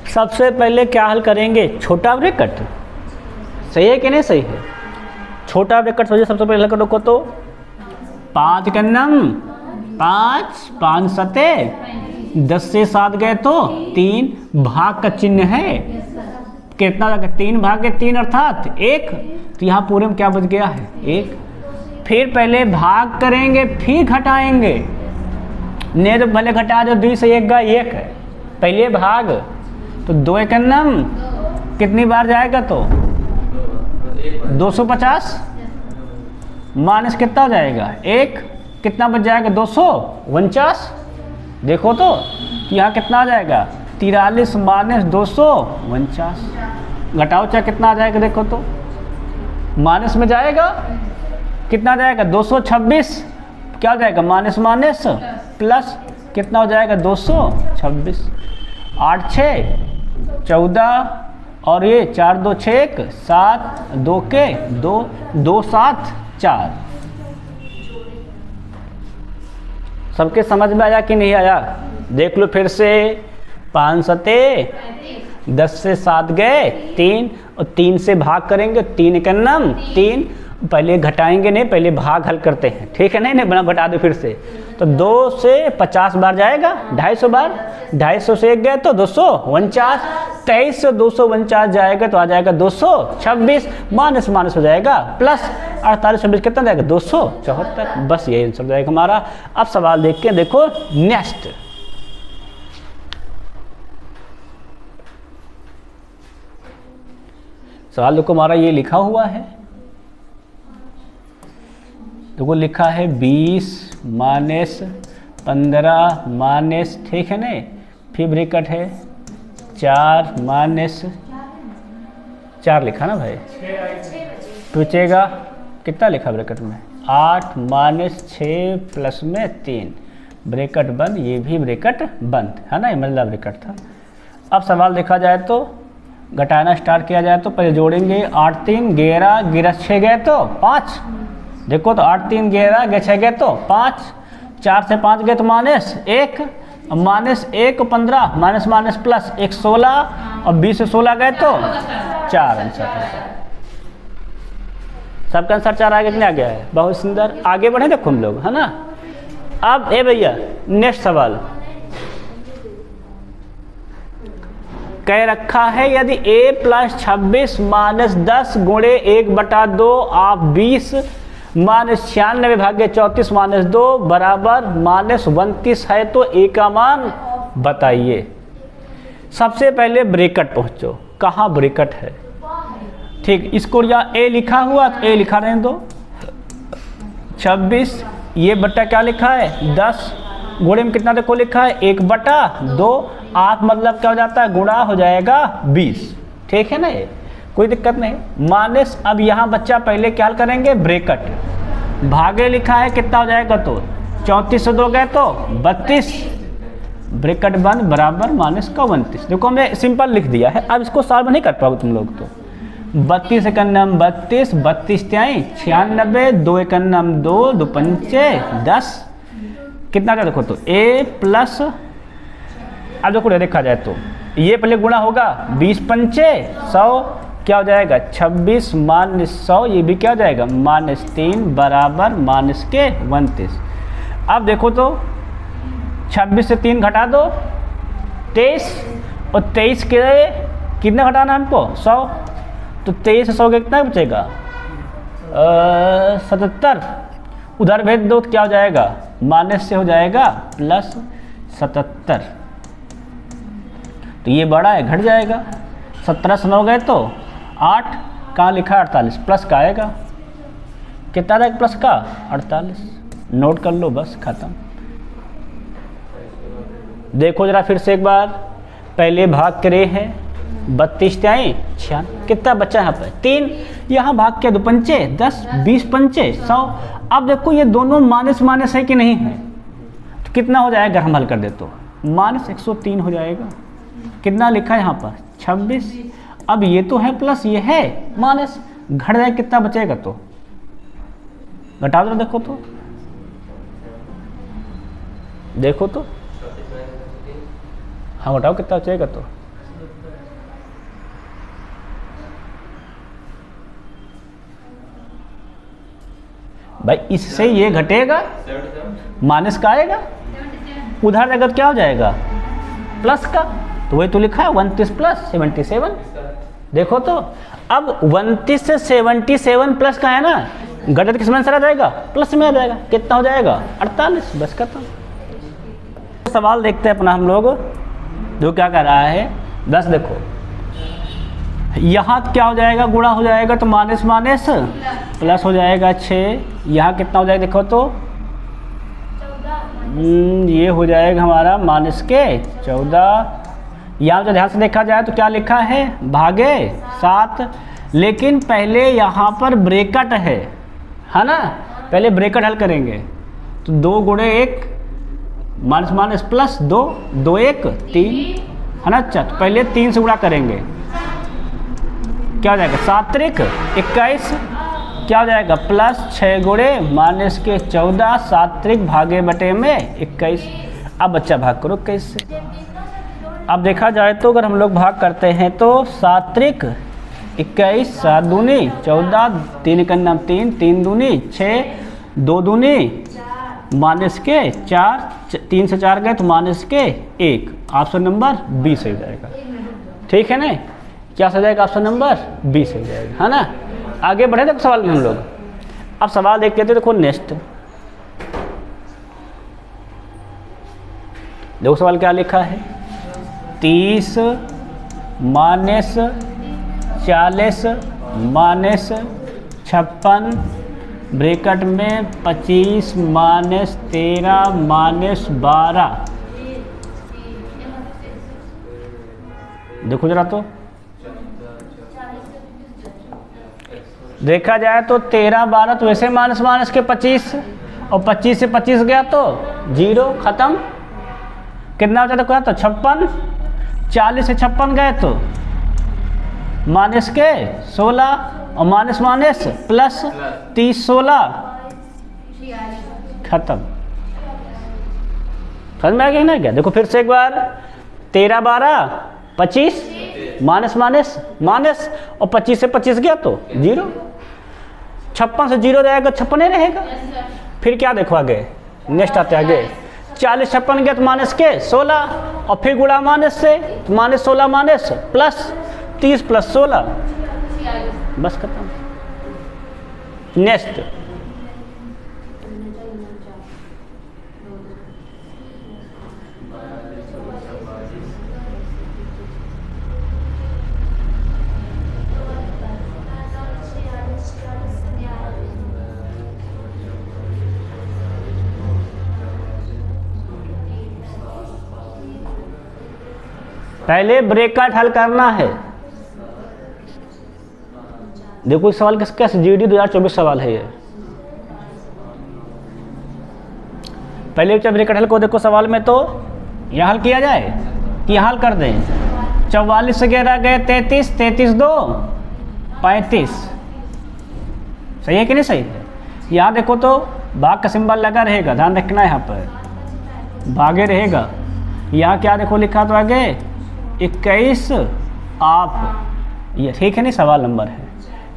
सबसे पहले क्या हल करेंगे, छोटा ब्रैकेट, सही है कि नहीं सही है, छोटा ब्रैकेट सोचिए सबसे पहले हल करो तो 5 का नम 5 5 7 10 से 7 गए तो 3, भाग का चिन्ह है, कितना लगा 3 भागे 3 अर्थात 1, तो यहाँ पूरे में क्या बच गया है 1। फिर पहले भाग करेंगे फिर घटाएंगे, नहीं तो भले घटा दो 2 से 1 गया 1 है, पहले भाग तो 2 1 नम कितनी बार जाएगा तो 250 माइनस कितना हो जाएगा 1, कितना बच जाएगा 249, देखो तो यहाँ कितना आ जाएगा 43 माइनस 249, घटाओ चाहे कितना आ जाएगा, देखो तो माइनस में जाएगा, कितना जाएगा 226, क्या हो जाएगा माइनस माइनस प्लस, कितना हो जाएगा 226, 8 6 14 और ये 4 2 6 1 7 2 के 2 2 7 4। सबके समझ में आया कि नहीं आया, देख लो फिर से, 5 7 10 से 7 गए 3 और 3 से भाग करेंगे, 3 का नम 3, पहले घटाएंगे नहीं, पहले भाग हल करते हैं, ठीक है, नहीं बना घटा दो फिर से, तो 2 से 50 बार जाएगा, 250 बार, 250 से 1 गए तो 249, 23 से 249 जाएगा तो आ जाएगा 226, माइनस माइनस हो जाएगा प्लस, 48 26 कितना जाएगा 274, बस यही आंसर जाएगा हमारा। अब सवाल देख के देखो नेक्स्ट, सवाल देखो हमारा ये लिखा हुआ है, देखो लिखा है 20 माइनस 15 माइनस, ठीक है ना, फिर ब्रैकेट है 4 माइनस 4 लिखा ना भाई, पूछेगा कितना लिखा ब्रैकेट में 8 माइनस 6 प्लस में 3, ब्रैकेट बंद, ये भी ब्रैकेट बंद है ना, ये मतलब ब्रैकेट था। अब सवाल देखा जाए तो घटाना स्टार्ट किया जाए तो पहले जोड़ेंगे 8 3 11 गिरा 6 गए तो 5, देखो तो 8 3 11 गए 6 गए तो 5, 4 से 5 गए तो minus 1, minus 1 15 minus minus plus 1 16 और 20 से 16 गए तो 4 आंसर है। सबका आंसर 4 आगे कितने आ गया है, बहुत सुंदर, आगे बढ़े देखो हम लोग, है ना। अब ए भैया नेक्स्ट सवाल कह रखा है, यदि a प्लस 26 माइनस 10 गुणे 1/2 आप 20 माइनस 96 भाग्य 34 माइनस 2 बराबर माइनस 29 है तो a का मान बताइए। सबसे पहले ब्रैकेट पहुंचो, कहाँ ब्रैकेट है, ठीक, इसको या a लिखा हुआ तो a लिखा रहने दो, 26 ये बट्टा क्या लिखा है 10, गुणे में कितना देखो लिखा है 1/2, आप मतलब क्या हो जाता है गुणा हो जाएगा 20, ठीक है ना, कोई दिक्कत नहीं। माइनस, अब यहाँ बच्चा पहले क्या करेंगे ब्रैकेट, भागे लिखा है कितना हो जाएगा तो 34 से 2 गए तो 32, ब्रैकेट बंद बराबर माइनस का 29, देखो हमने सिंपल लिख दिया है, अब इसको सॉल्व नहीं कर पाओगे तुम लोग तो 32 एक नम 32, 32 त्याई 96, 2 एक नम 2, 2 पंचे 10, कितना का देखो तो a प्लस अब देखो देखा जाए तो ये पहले गुणा होगा 20 पंचे 100, क्या हो जाएगा 26 माइनस 100, ये भी क्या हो जाएगा -3 बराबर माइनस के 29। अब देखो तो 26 से 3 घटा दो 23, और 23 के कितना घटाना हमको 100, तो 23 से 100 का कितना बचेगा 77। उधर भेज दो तो क्या हो जाएगा माइनस से हो जाएगा +77, तो ये बड़ा है घट जाएगा। 17 से 9 गए तो 8, कहाँ लिखा है 48, प्लस का आएगा, कितना आएगा प्लस का 48, नोट कर लो बस खत्म। देखो जरा फिर से एक बार, पहले भाग करे हैं 32 96, कितना बच्चा यहाँ पर 3, यहाँ भाग के 2 पंचे 10, 20 पंचे 100। अब देखो ये दोनों माइनस माइनस है कि नहीं है, तो कितना हो जाएगा हम हल कर दे तो -103 हो जाएगा। कितना लिखा है यहाँ पर 26, अब ये तो है प्लस ये है माइनस, घट जाएगा कितना बचेगा, तो घटा दो देखो तो, देखो तो हाँ घटाओ कितना बचेगा, तो भाई इससे ये घटेगा माइनस का आएगा, उधर जगह क्या हो जाएगा प्लस का, तो वही तो लिखा है 29 + 77। देखो तो अब 29 से 77 प्लस का है ना, घटत किस में आ जाएगा प्लस में आ जाएगा, कितना हो जाएगा 48, बस खत्म। सवाल देखते हैं अपना हम लोग, जो क्या कर रहा है 10। देखो यहाँ क्या हो जाएगा गुणा हो जाएगा, तो माइनस माइनस प्लस हो जाएगा 6, यहाँ कितना हो जाएगा देखो तो ये हो जाएगा हमारा माइनस के 14। यहाँ जो ध्यान से देखा जाए तो क्या लिखा है भागे 7, लेकिन पहले यहाँ पर ब्रैकेट है ना, पहले ब्रैकेट हल करेंगे, तो 2 गुणे 1 माइनस माइनस प्लस 2, 2 1 3 है ना। अच्छा तो पहले 3 से गुणा करेंगे, क्या हो जाएगा 7 त्रिक 21, क्या हो जाएगा प्लस 6 गुणे माइनस के 14, 7 त्रिक भागे बटे में 21। अब बच्चा भाग करो 21 से। अब देखा जाए तो अगर हम लोग भाग करते हैं तो 7 त्रिक 21, 7 दूनी 14, 3 का नाम 3, 3 दूनी 6, 2 दूनी माइनस के 4, 3 से 4 गए तो माइनस के 1, ऑप्शन नंबर 20 हो जाएगा। ठीक है ना, क्या हो जाएगा ऑप्शन नंबर 20 हो जाएगा, है ना। आगे बढ़े देखो सवाल में हम लोग, अब सवाल देखते थे, देखो नेक्स्ट देखो सवाल क्या लिखा है 30 माइनस 40 माइनस 56 ब्रैकेट में 25 माइनस 13 माइनस 12। देखो जरा तो देखा जाए तो 13 12 तो वैसे माइनस माइनस के 25, और 25 से 25 गया तो 0 खत्म। कितना हो जाता है तो 56, 40 से 56 गए तो माइनस के 16, और माइनस माइनस प्लस 30 16 खत्म। समझ में आ गया ना क्या। देखो फिर से एक बार 13 12 25 माइनस माइनस माइनस, और 25 से 25 गया तो 0, 56 से 0 रहेगा 56 रहेगा। फिर क्या देखो आगे नेक्स्ट आते आगे 40 56 गया तो माइनस के 16, और फिर गुणा माइनस से तो माइनस 16 माइनस प्लस 30 प्लस 16, बस खत्म। नेक्स्ट पहले ब्रैकेट हल करना है। देखो इस सवाल किसका जीडी 2024 सवाल है ये। पहले जब ब्रैकेट हल को देखो सवाल में तो यहाँ हल किया जाए कि यहाँ हल कर दें। 44 से 11 गए 33, 33 2 35, सही है कि नहीं सही है। यहाँ देखो तो भाग का सिंबल लगा रहेगा, ध्यान रखना है यहाँ पर भागे रहेगा। यहाँ क्या देखो लिखा तो आगे 21 आप, ये ठीक है नहीं, सवाल नंबर है।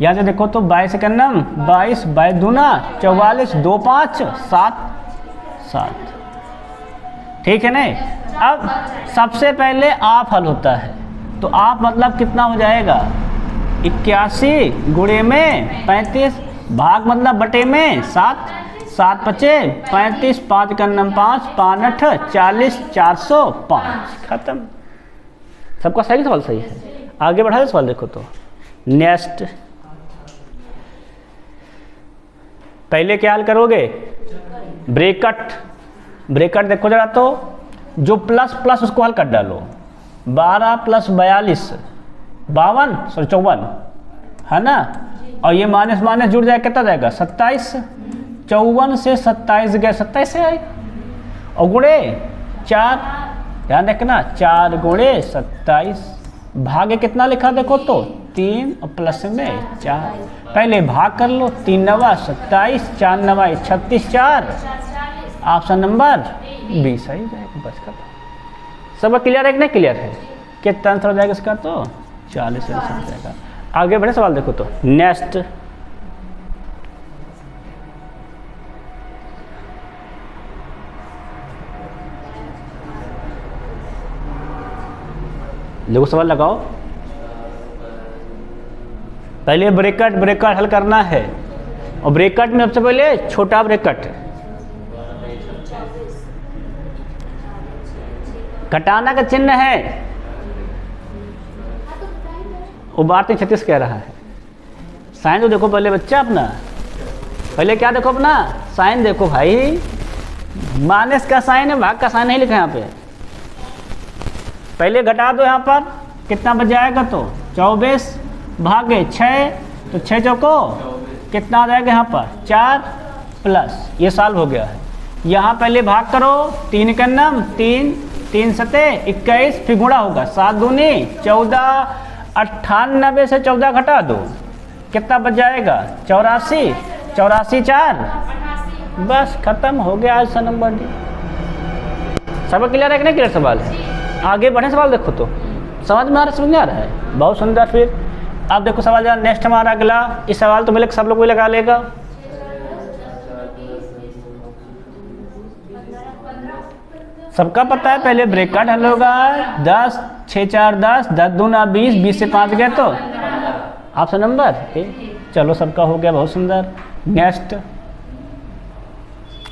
यहाँ से देखो तो 22 का नम 22 22 दूना 44 2 5 7 7, ठीक है नहीं। अब सबसे पहले आप हल होता है, तो आप मतलब कितना हो जाएगा 81 गुणे में 35 भाग मतलब बटे में 7 7 पचे 35 5 का नम 5 5 8 40 405, खत्म। सबका सही सवाल सही है। आगे बढ़ा सवाल देखो तो नेक्स्ट, पहले क्या हल करोगे ब्रैकेट, ब्रैकेट देखो जरा तो जो प्लस प्लस उसको हल कर डालो। 12 + 42 52 सॉरी 54 है ना, और ये माइनस माइनस जुड़ जाएगा कितना जाएगा 27, 54 से 27 गए 27 से आए, और गुणे 4, ध्यान रखना 4 गुणे 27, भागे कितना लिखा देखो तो 3 और प्लस में 4, पहले भाग कर लो 3 9 27 4 9 36 4, ऑप्शन नंबर बी सही जाएगा। बस का सब क्लियर है कि नहीं क्लियर है, कितना आंसर हो जाएगा इसका तो 40 हो जाएगा। आगे बढ़े सवाल देखो तो नेक्स्ट, देखो सवाल लगाओ। पहले ब्रैकेट ब्रैकेट हल करना है, और ब्रैकेट में सबसे पहले छोटा ब्रैकेट, घटाना का चिन्ह है, उबारते 36 कह रहा है। साइन तो देखो पहले बच्चा अपना, पहले क्या देखो अपना साइन देखो भाई, माइनस का साइन है, भाग का साइन नहीं लिखा यहाँ पे। पहले घटा दो यहाँ पर, कितना बच जाएगा तो 24 भागे 6, तो 6 चौको कितना आ जाएगा यहाँ पर 4 प्लस, ये सॉल्व हो गया है। यहाँ पहले भाग करो 3 का नम 3 3 सते 21, फिर गुणा होगा 7 दूनी 14, 98 से 14 घटा दो कितना बच जाएगा 84, 84 4, बस खत्म हो गया आज नंबर डी। सब क्लियर है कि नहीं क्लियर सवाल है। आगे बढ़े सवाल देखो तो समझ में आ रहा, समझ में आ रहा है, बहुत सुंदर। फिर अब देखो सवाल जरा नेक्स्ट हमारा अगला, इस सवाल तो मिले सब लोग को लगा लेगा। सबका पता है पहले ब्रैकेट हल होगा 10 6 4 10 10 दूना 20 20 से 5 गए तो ऑप्शन नंबर ए। चलो सबका हो गया, बहुत सुंदर। नेक्स्ट,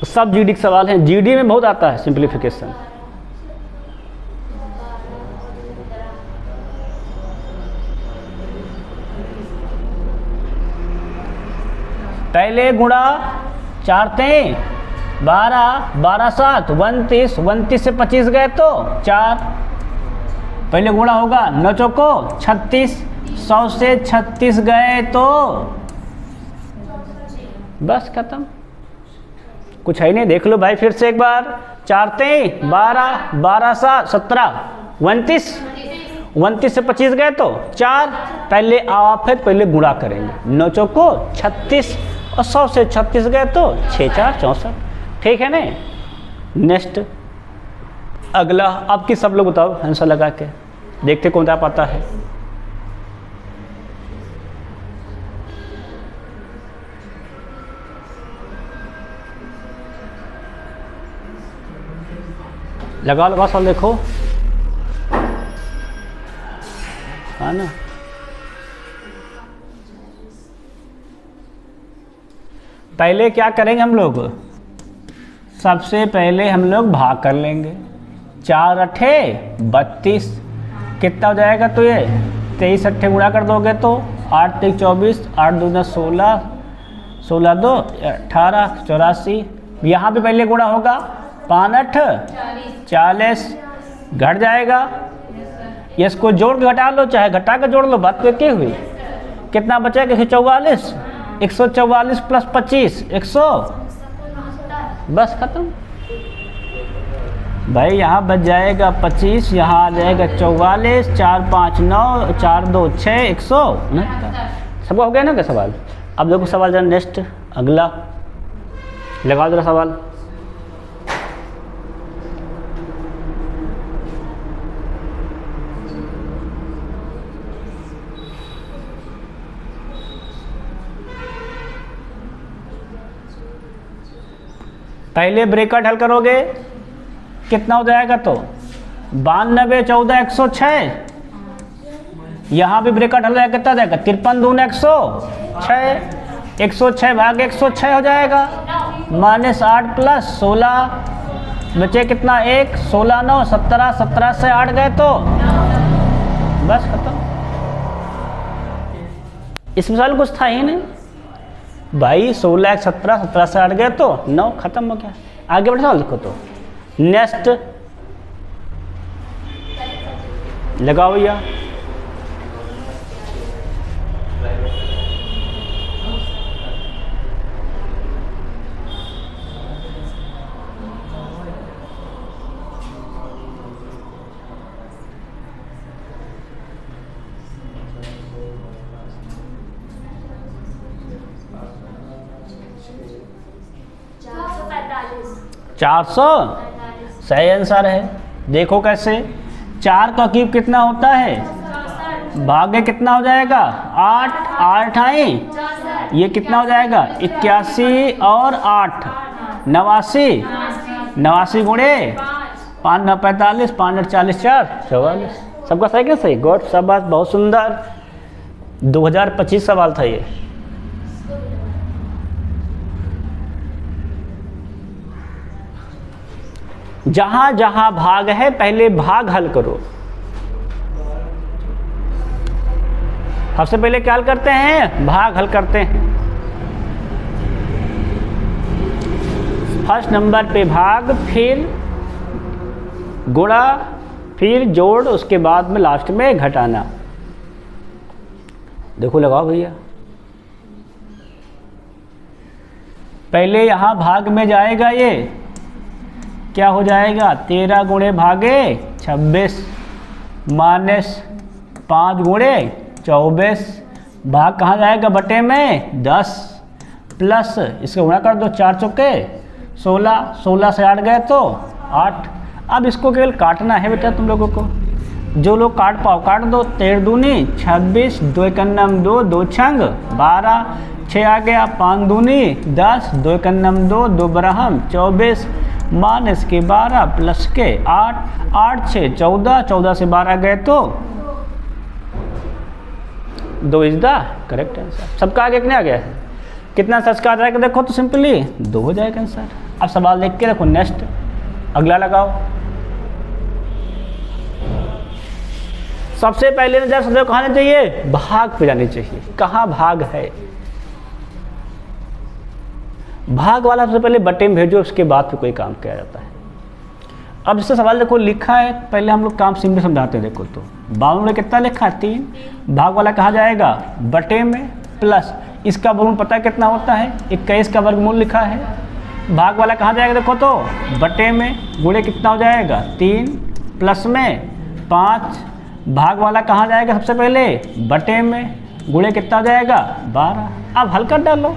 सब जीडी के सवाल हैं, जीडी में बहुत आता है सिंप्लीफिकेशन। पहले गुणा 4 3 12 12 7 29 29 से 25 गए तो 4, पहले गुणा होगा 9 चौको 36, 100 से 36 गए तो बस खत्म, कुछ है नहीं। देख लो भाई फिर से एक बार, 4 3 12 12 7 17 29 29 से 25 गए तो 4, पहले आप है पहले गुणा करेंगे 9 चौको 36 और 100 से 36 गए तो 6 4 64, ठीक है ना। नेक्स्ट अगला, आपकी सब लोग बताओ आंसर लगा के देखते कौन सा पाता है। लगाओ सवाल देखो, है ना। पहले क्या करेंगे हम लोग, सबसे पहले हम लोग भाग कर लेंगे। 4 अट्ठे 32, कितना हो जाएगा तो ये 23 अट्ठे गुणा कर दोगे तो 8 3 24, 8 दूना 16, 16 2 18 84, यहाँ पे पहले गुणा होगा 5 8 40, घट जाएगा, इसको जोड़ के घटा लो चाहे घटा के जोड़ लो, बात तो क्या हुई। कितना बचेगा 144, 144 प्लस 25 100, बस खत्म भाई। यहाँ बच जाएगा 25, यहाँ आ जाएगा 44, 4 5 9 4 2 6 169। सबका हो गया ना क्या सवाल। अब देखो सवाल जरा नेक्स्ट अगला, लगाओ जरा सवाल। पहले ब्रैकेट हल करोगे कितना हो जाएगा, तो 92 14 106। यहाँ भी ब्रैकेट हल जाएगा, कितना जाएगा 53 दूनी 106, 106 भाग 106 हो जाएगा, -8 प्लस 16 बचे कितना 1, 16 9 17, 17 से 8 गए तो बस खत्म। इस मिसाल कुछ था ही नहीं भाई, 16 17, 17 से 8 गए तो 9, खत्म हो गया। आगे बढ़ जाओ, लिखो तो नेक्स्ट लगाओ भैया। चार सौ सही आंसर है। देखो कैसे, 4 का क्यूब कितना होता है, भागे कितना हो जाएगा 8, 8 आए, ये कितना हो जाएगा 81 और 8 89, 89 गुणे 5 9 45, 5 8 40 4 44। सबका सही क्या सही, गुड, सब बात बहुत सुंदर। 2025 सवाल था ये। जहां जहां भाग है पहले भाग हल करो। सबसे पहले क्या हल करते हैं, भाग हल करते हैं। फर्स्ट नंबर पे भाग, फिर गुणा, फिर जोड़, उसके बाद में लास्ट में घटाना। देखो लगाओ भैया, पहले यहां भाग में जाएगा, ये क्या हो जाएगा 13 गुणे भागे 26 माइनस 5 गुणे 24, भाग कहाँ जाएगा बटे में 10, प्लस इसको गुणा कर दो, 4 चौके 16, 16 से 8 गए तो 8। अब इसको केवल काटना है बेटा तुम लोगों को, जो लोग काट पाओ काट दो। 13 दूनी 26, 2 एकन्नम 2, 2 छंग 12, 6 आ गया, 5 दूनी 10, 2 एकन्नम 2, 2 बरहम 24, माइनस के 12 प्लस के 8, 8 6 14, 14 से 12 गए तो 2 इज द करेक्ट आंसर। सबका आगे कितना आ गया है, कितना सच का आ जाएगा देखो तो सिंपली 2 हो जाएगा आंसर। अब सवाल देख के देखो, नेक्स्ट अगला लगाओ। सबसे पहले नजर सदैव कहाँ जानी चाहिए, भाग पे जानी चाहिए। कहाँ भाग है, भाग वाला सबसे पहले बटे में भेजो, उसके बाद फिर कोई काम किया जाता है। अब इससे सवाल देखो लिखा है, पहले हम लोग काम सिंपल समझाते हैं। देखो तो 52 में कितना लिखा है 3, भाग वाला कहाँ जाएगा बटे में, प्लस इसका वर्गमूल पता है कितना होता है 21 का वर्गमूल लिखा है, भाग वाला कहाँ जाएगा देखो तो बटे में, गुणे कितना हो जाएगा 3 प्लस में 5, भाग वाला कहाँ जाएगा सबसे पहले बटे में, गुणे कितना हो जाएगा 12। अब हल कर डालो,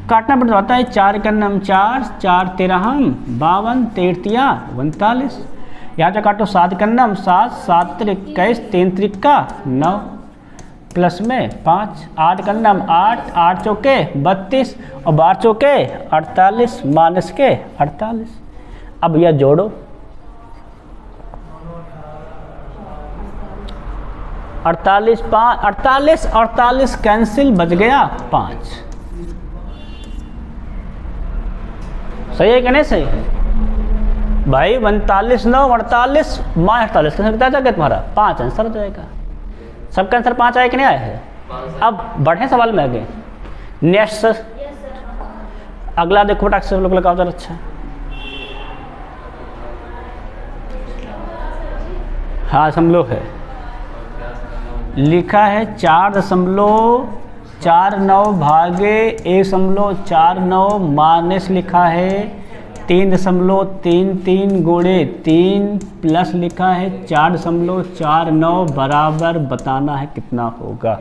काटना पड़ जाता है। 4 एकन्नम 4, 4 तेरहम 52, 13 39, यहाँ से काटो 7 एकन्नम 7, 7 त्रिक 21, 3 त्रिक का 9, प्लस में 5, 8 एकन्नम 8, 8 चौके 32 और 12 चौके 48, माइनस के 48। अब यह जोड़ो, 48 5 48, 48 कैंसिल, बच गया 5। सही है कि नहीं सही है भाई, 39 9 48 माइनस 48 कैसे कितना जाएगा तुम्हारा 5 आंसर हो जाएगा। सबका आंसर 5 आया कि नहीं आया है। अब बढ़े सवाल में आगे, नेक्स्ट अगला देखो बेटा, अक्सर लोग लगाओ जरा। अच्छा हाँ दशमलव है, लिखा है 4.49 भागे 1.49 माइनस लिखा है 3.33 गुणे 3 प्लस लिखा है 4.49 बराबर बताना है कितना होगा।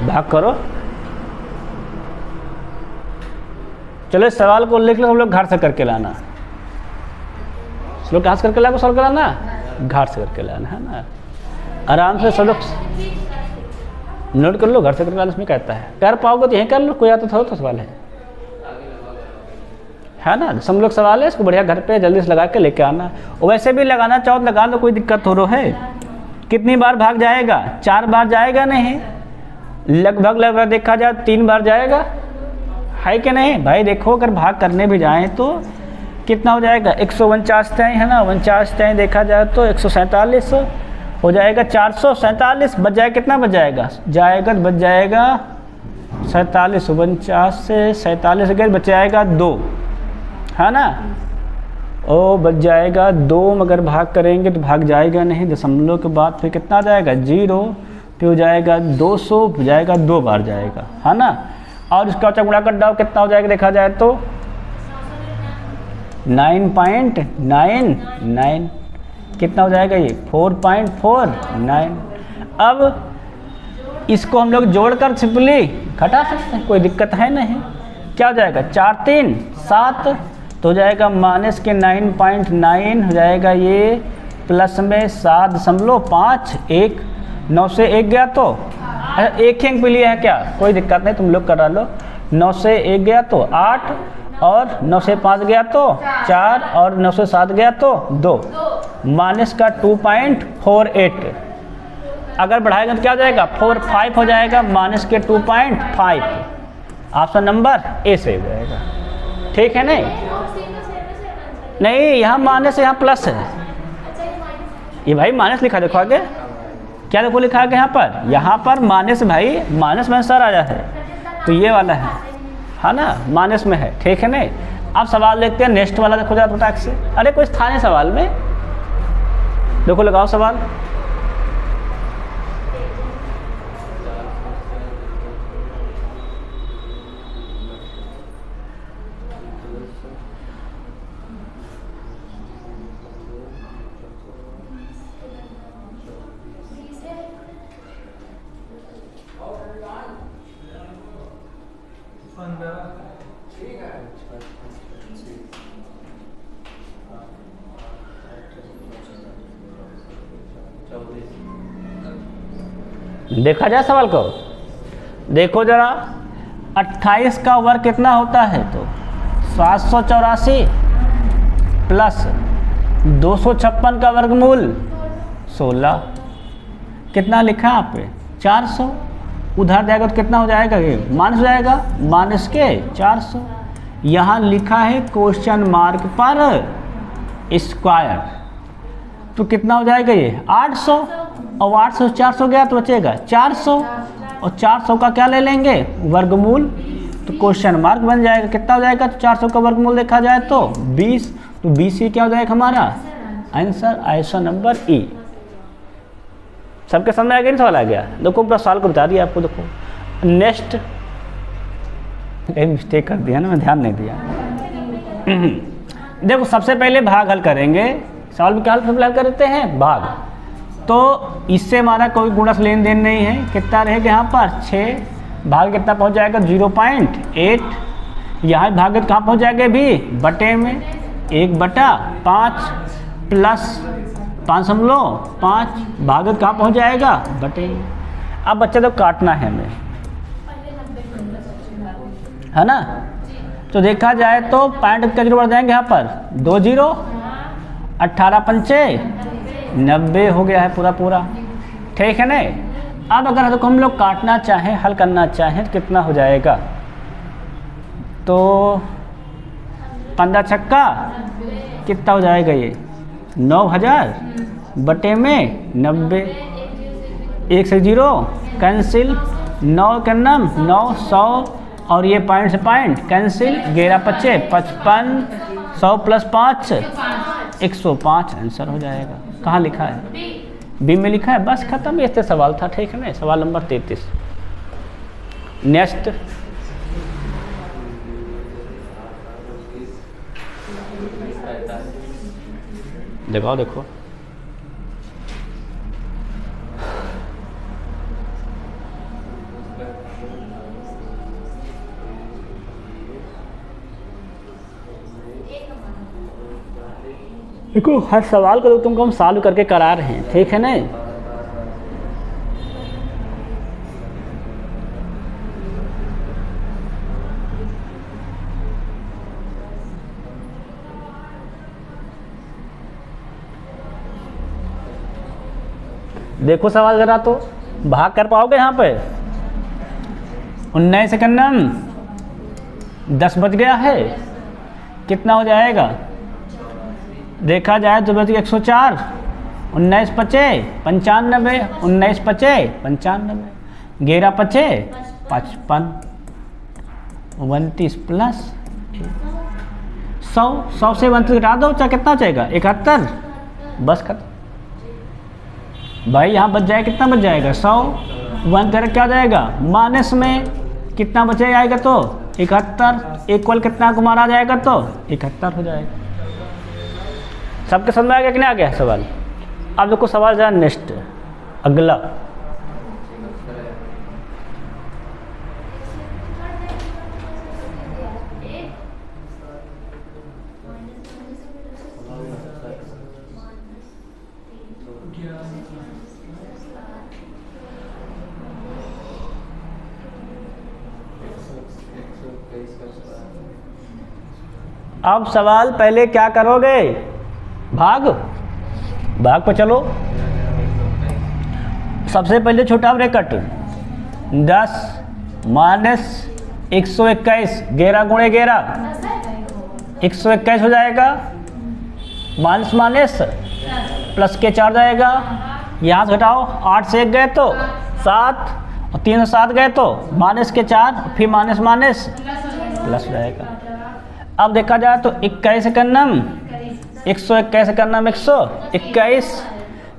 भाग करो, चलो इस सवाल को लिख लो, हम लोग घर से करके लाना। लोग कहाँ से करके लाना, सॉल्व कराना, घर से करके लाना, है ना। आराम से सब लोग नोट कर लो, घर से करके लाना। इसमें कहता है कर पाओगे तो यहीं कर लो, कोई आता था तो सवाल है ना। सब लोग सवाल है, इसको बढ़िया घर पे जल्दी से लगा के लेके आना। और वैसे भी लगाना चाहो तो लगा लो, कोई दिक्कत हो रहा है। कितनी बार भाग जाएगा, 4 बार जाएगा नहीं, लगभग देखा जाए 3 बार जाएगा, है कि नहीं भाई। देखो अगर भाग करने भी जाएं तो कितना हो जाएगा, 149 तय है ना, 49 तय देखा जाए तो 147 हो जाएगा, 447 बच जाएगा, कितना बच जाएगा, बच जाएगा 47, 49 से 47 गए, बच जाएगा 2, है ना। ओ बच जाएगा 2, मगर भाग करेंगे तो भाग जाएगा नहीं, दशमलव के बाद फिर कितना आ जाएगा 0, फिर हो जाएगा 200, हो जाएगा 2 बार जाएगा, है ना। और इसका बच्चा गुणा कर डाओ, कितना हो जाएगा देखा जाए तो 9.99, कितना हो जाएगा ये 4.49। अब इसको हम लोग जोड़कर सिंपली घटा सकते हैं, कोई दिक्कत है नहीं। क्या हो जाएगा 4 3 7, तो हो जाएगा माइनस के 9.9 हो जाएगा ये, प्लस में 7.5, 1 9 से 1 गया तो एक ही अंक पे लिया है क्या, कोई दिक्कत नहीं, तुम लोग करा लो। 9 से 1 गया तो 8, और 9 से 5 गया तो 4, और 9 से 7 गया तो 2, माइनस का 2.48। अगर बढ़ाएगा तो क्या हो जाएगा 4 5 हो जाएगा, माइनस के 2.5। ऑप्शन नंबर ए से हो जाएगा, ठीक है। नहीं यहाँ माइनस, यहाँ प्लस है, ये भाई माइनस लिखा, देखो आगे क्या देखो लिखा है यहाँ पर माइनस, भाई माइनस में सर आया है, तो ये वाला है ना, माइनस में है, ठीक है। नहीं अब सवाल देखते हैं नेक्स्ट वाला, देखो जरा फटाक से। अरे कोई स्थानीय सवाल में देखो, लगाओ सवाल। देखा जाए सवाल को, देखो जरा 28 का वर्ग कितना होता है, तो 784 प्लस 256 का वर्गमूल 16, कितना लिखा आप पे 400, उधर जाएगा तो कितना हो जाएगा, ये माइनस हो जाएगा, माइनस के 400। यहाँ लिखा है क्वेश्चन मार्क पर स्क्वायर, तो कितना हो जाएगा ये 800, और 800 400 गया तो बचेगा 400, और 400 का क्या ले लेंगे वर्गमूल, तो क्वेश्चन मार्क बन जाएगा। कितना हो जाएगा, तो 400 का वर्गमूल देखा जाए तो 20, तो 20 ही क्या हो जाएगा हमारा आंसर, ऑप्शन नंबर ई। सबके समझ में आ गया, नहीं सवाल आ गया। देखो पूरा सवाल को बता दिया आपको। देखो नेक्स्ट, एक मिस्टेक कर दिया ना, मैं ध्यान नहीं दिया। देखो सबसे पहले भाग हल करेंगे, सवाल में क्या हल कर देते हैं भाग, तो इससे हमारा कोई गुणस लेन देन नहीं है। कितना रहेगा यहाँ पर 6, भाग कितना पहुँच जाएगा 0.8, यहाँ भाग कहाँ पहुँच जाएगा भी बटे में 1/5 प्लस 5.5, भाग कहाँ पहुँच जाएगा बटे में। अब बच्चे तो काटना है हमें, है ना, तो देखा जाए तो पॉइंट का 0 बढ़ जाएंगे यहाँ पर 2 0, 18 पंचे 90 हो गया है पूरा, ठीक है ना। अब अगर तो हम लोग काटना चाहें, हल करना चाहें तो कितना हो जाएगा, तो 15 छक्का कितना हो जाएगा ये 9000 बटे में 90, 1 से 0 कैंसिल, 9 के नाम 9 100, और ये पॉइंट से पॉइंट कैंसिल, 11 पच्चे 55, 100 प्लस 5 105 आंसर हो जाएगा। कहाँ लिखा है बी में लिखा है, बस खत्म, ये सवाल था, ठीक है ना। सवाल नंबर 33। नेक्स्ट देखो देखो हर सवाल को तो तुमको हम सॉल्व करके करा रहे हैं, ठीक है ना। देखो सवाल जरा, तो भाग कर पाओगे यहाँ पे। 19 सेकंड 10 बज गया है, कितना हो जाएगा देखा जाए तो बज 104, 19 पचे 95, 19 पचे 95, 11 पचे 55, 29 प्लस 100, 100 से 29 घटा दो, चाहे कितना चाहिएगा 71, बस खत्म भाई। यहाँ बच जाए कितना बच जाएगा 100, 1 कर क्या जाएगा माइनस में कितना बचे जाएगा तो 71, इक्वल कितना को मारा जाएगा तो 71 हो जाएगा। सबके समझ में आ गया कि नहीं आ गया सवाल। अब देखो सवाल जरा नेक्स्ट अगला, अब सवाल पहले क्या करोगे, भाग पर चलो। सबसे पहले छोटा ब्रैकेट 10 माइनस 121, 11 गुणे 11 121 हो जाएगा, माइनस माइनस प्लस के 4 जाएगा, यहाँ से घटाओ 8 से 1 गए तो 7 और 3 से 7 गए तो माइनस के 4, फिर माइनस माइनस प्लस हो जाएगा। अब देखा जाए तो 21 का नम 121 का नम 121,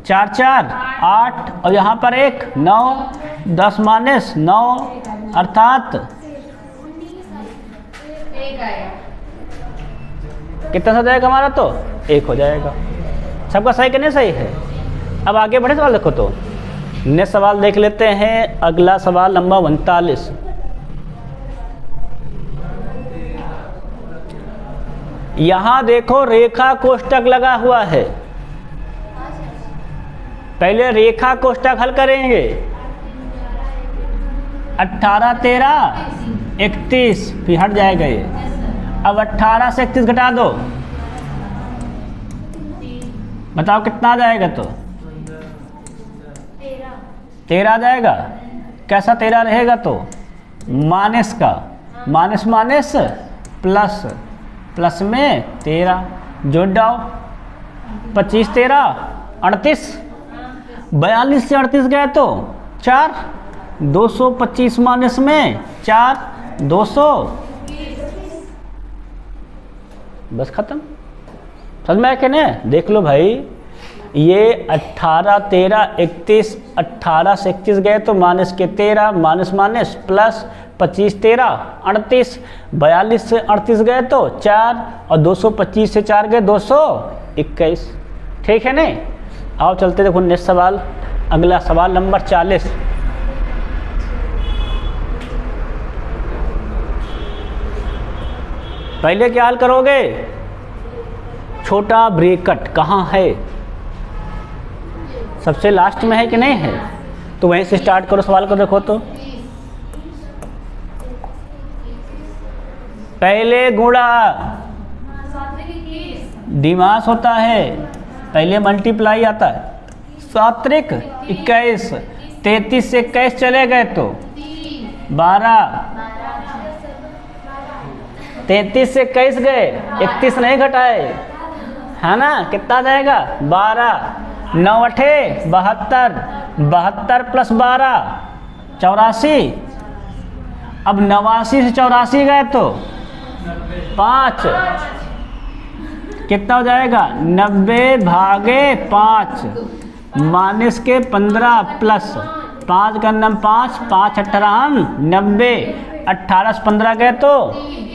4 4 8 और यहाँ पर 1 9, 10 माइनस 9 अर्थात कितना हो जाएगा हमारा तो 1 हो जाएगा। सबका सही कि नहीं सही है। अब आगे बढ़े सवाल देखो तो नेक्स्ट सवाल देख लेते हैं। अगला सवाल नंबर 39। यहाँ देखो रेखा कोष्टक लगा हुआ है, पहले रेखा कोष्टक हल करेंगे। 18 13 31 फिर हट जाएगा ये। अब 18 से 31 घटा दो, बताओ कितना आ जाएगा तो 13 आ जाएगा। कैसा 13 रहेगा तो माइनस का, माइनस माइनस प्लस, प्लस में 13 जोड़ डाओ, 25 13 38, 42 से 38 गए तो 4, 225 माइनस में 4 200, बस खत्म। समझ में आया कि नहीं। देख लो भाई, ये 18 13 31, 18 से 31 गए तो माइनस के 13 माइनस माइनस प्लस 25 13 38, 42 से 38 गए तो 4 और 225 से 4 गए 221, ठीक है नहीं। आओ चलते देखो नेक्स्ट सवाल, अगला सवाल नंबर 40। पहले क्या हल करोगे, छोटा ब्रैकेट कहाँ है, सबसे लास्ट में है कि नहीं है, तो वहीं से स्टार्ट करो सवाल को। देखो तो पहले गुणा दिमाग होता है, पहले मल्टीप्लाई आता है। 7 त्रिक 21, 33 से 21 चले गए तो 12, 33 से 21 गए 31 नहीं घटाए, है ना, कितना जाएगा 12, 9 8 72, 72 प्लस 12 84। अब 89 से 84 गए तो 5, कितना हो जाएगा 90 भागे 5 माइनस के 15 प्लस 5 का नम 5, 5 18 90, 18 से 15 गए तो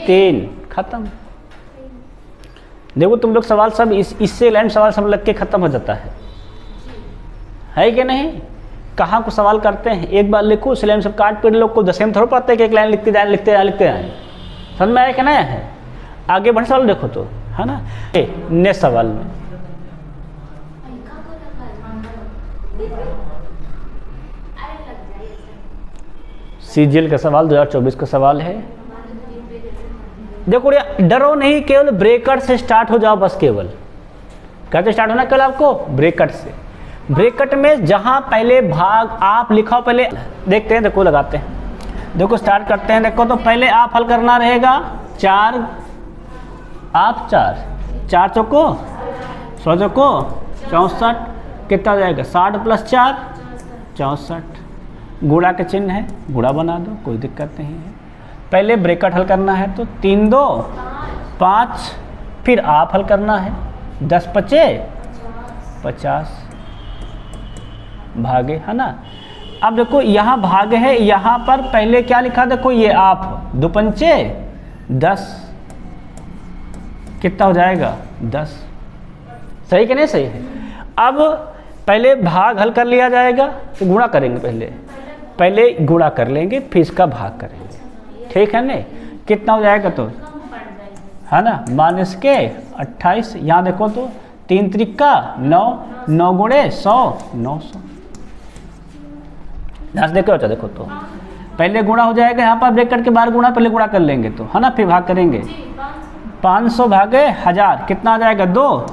3, खत्म। देखो तुम लोग सवाल सब इससे लाइन सवाल सब लग के खत्म हो जाता है कि नहीं। कहाँ को सवाल करते हैं, एक बार लिखो इस लाइन सब काट पीट लोग को दसे में थोड़ा पड़ता है कि एक लाइन लिखते जाए लिखते जाए लिखते जाए। समझ में आया कि नहीं है। आगे बढ़े सवाल देखो तो, है ना। नेक्स्ट सवाल में सीजीएल का सवाल 2024 का सवाल है। देखो डरो नहीं, केवल ब्रैकेट से स्टार्ट हो जाओ बस। केवल कैसे स्टार्ट होना केवल आपको? ब्रैकेट से। ब्रैकेट में जहां पहले भाग आप लिखाओ, पहले देखते हैं, देखो लगाते हैं, देखो स्टार्ट करते हैं। देखो तो पहले आप हल करना रहेगा 4 आप 4 चौको 100 चौको 64, कितना हो जाएगा 60 + 4 64। गुणा के चिन्ह है, गुणा बना दो, कोई दिक्कत नहीं है। पहले ब्रैकेट हल करना है तो 3 2 5, फिर आप हल करना है 10 5 50 भागे, है ना। अब देखो यहाँ भागे है, यहाँ पर पहले क्या लिखा, देखो ये आप 2 पंचे 10, कितना हो जाएगा 10। सही कि नहीं सही है? अब पहले भाग हल कर लिया जाएगा तो गुणा करेंगे, पहले गुणा कर लेंगे फिर इसका भाग करेंगे, ठीक है ना। कितना हो जाएगा तो, है ना, -28। यहाँ देखो तो 3 त्रिका 9, 9 गुणे 100 900। ध्यान से देखो अच्छा, देखो तो पहले गुणा हो जाएगा, यहाँ पर ब्रैकेट के बाहर गुणा, पहले गुणा कर लेंगे तो, है ना, फिर भाग करेंगे। 500 भागे 1000 कितना आ जाएगा 2,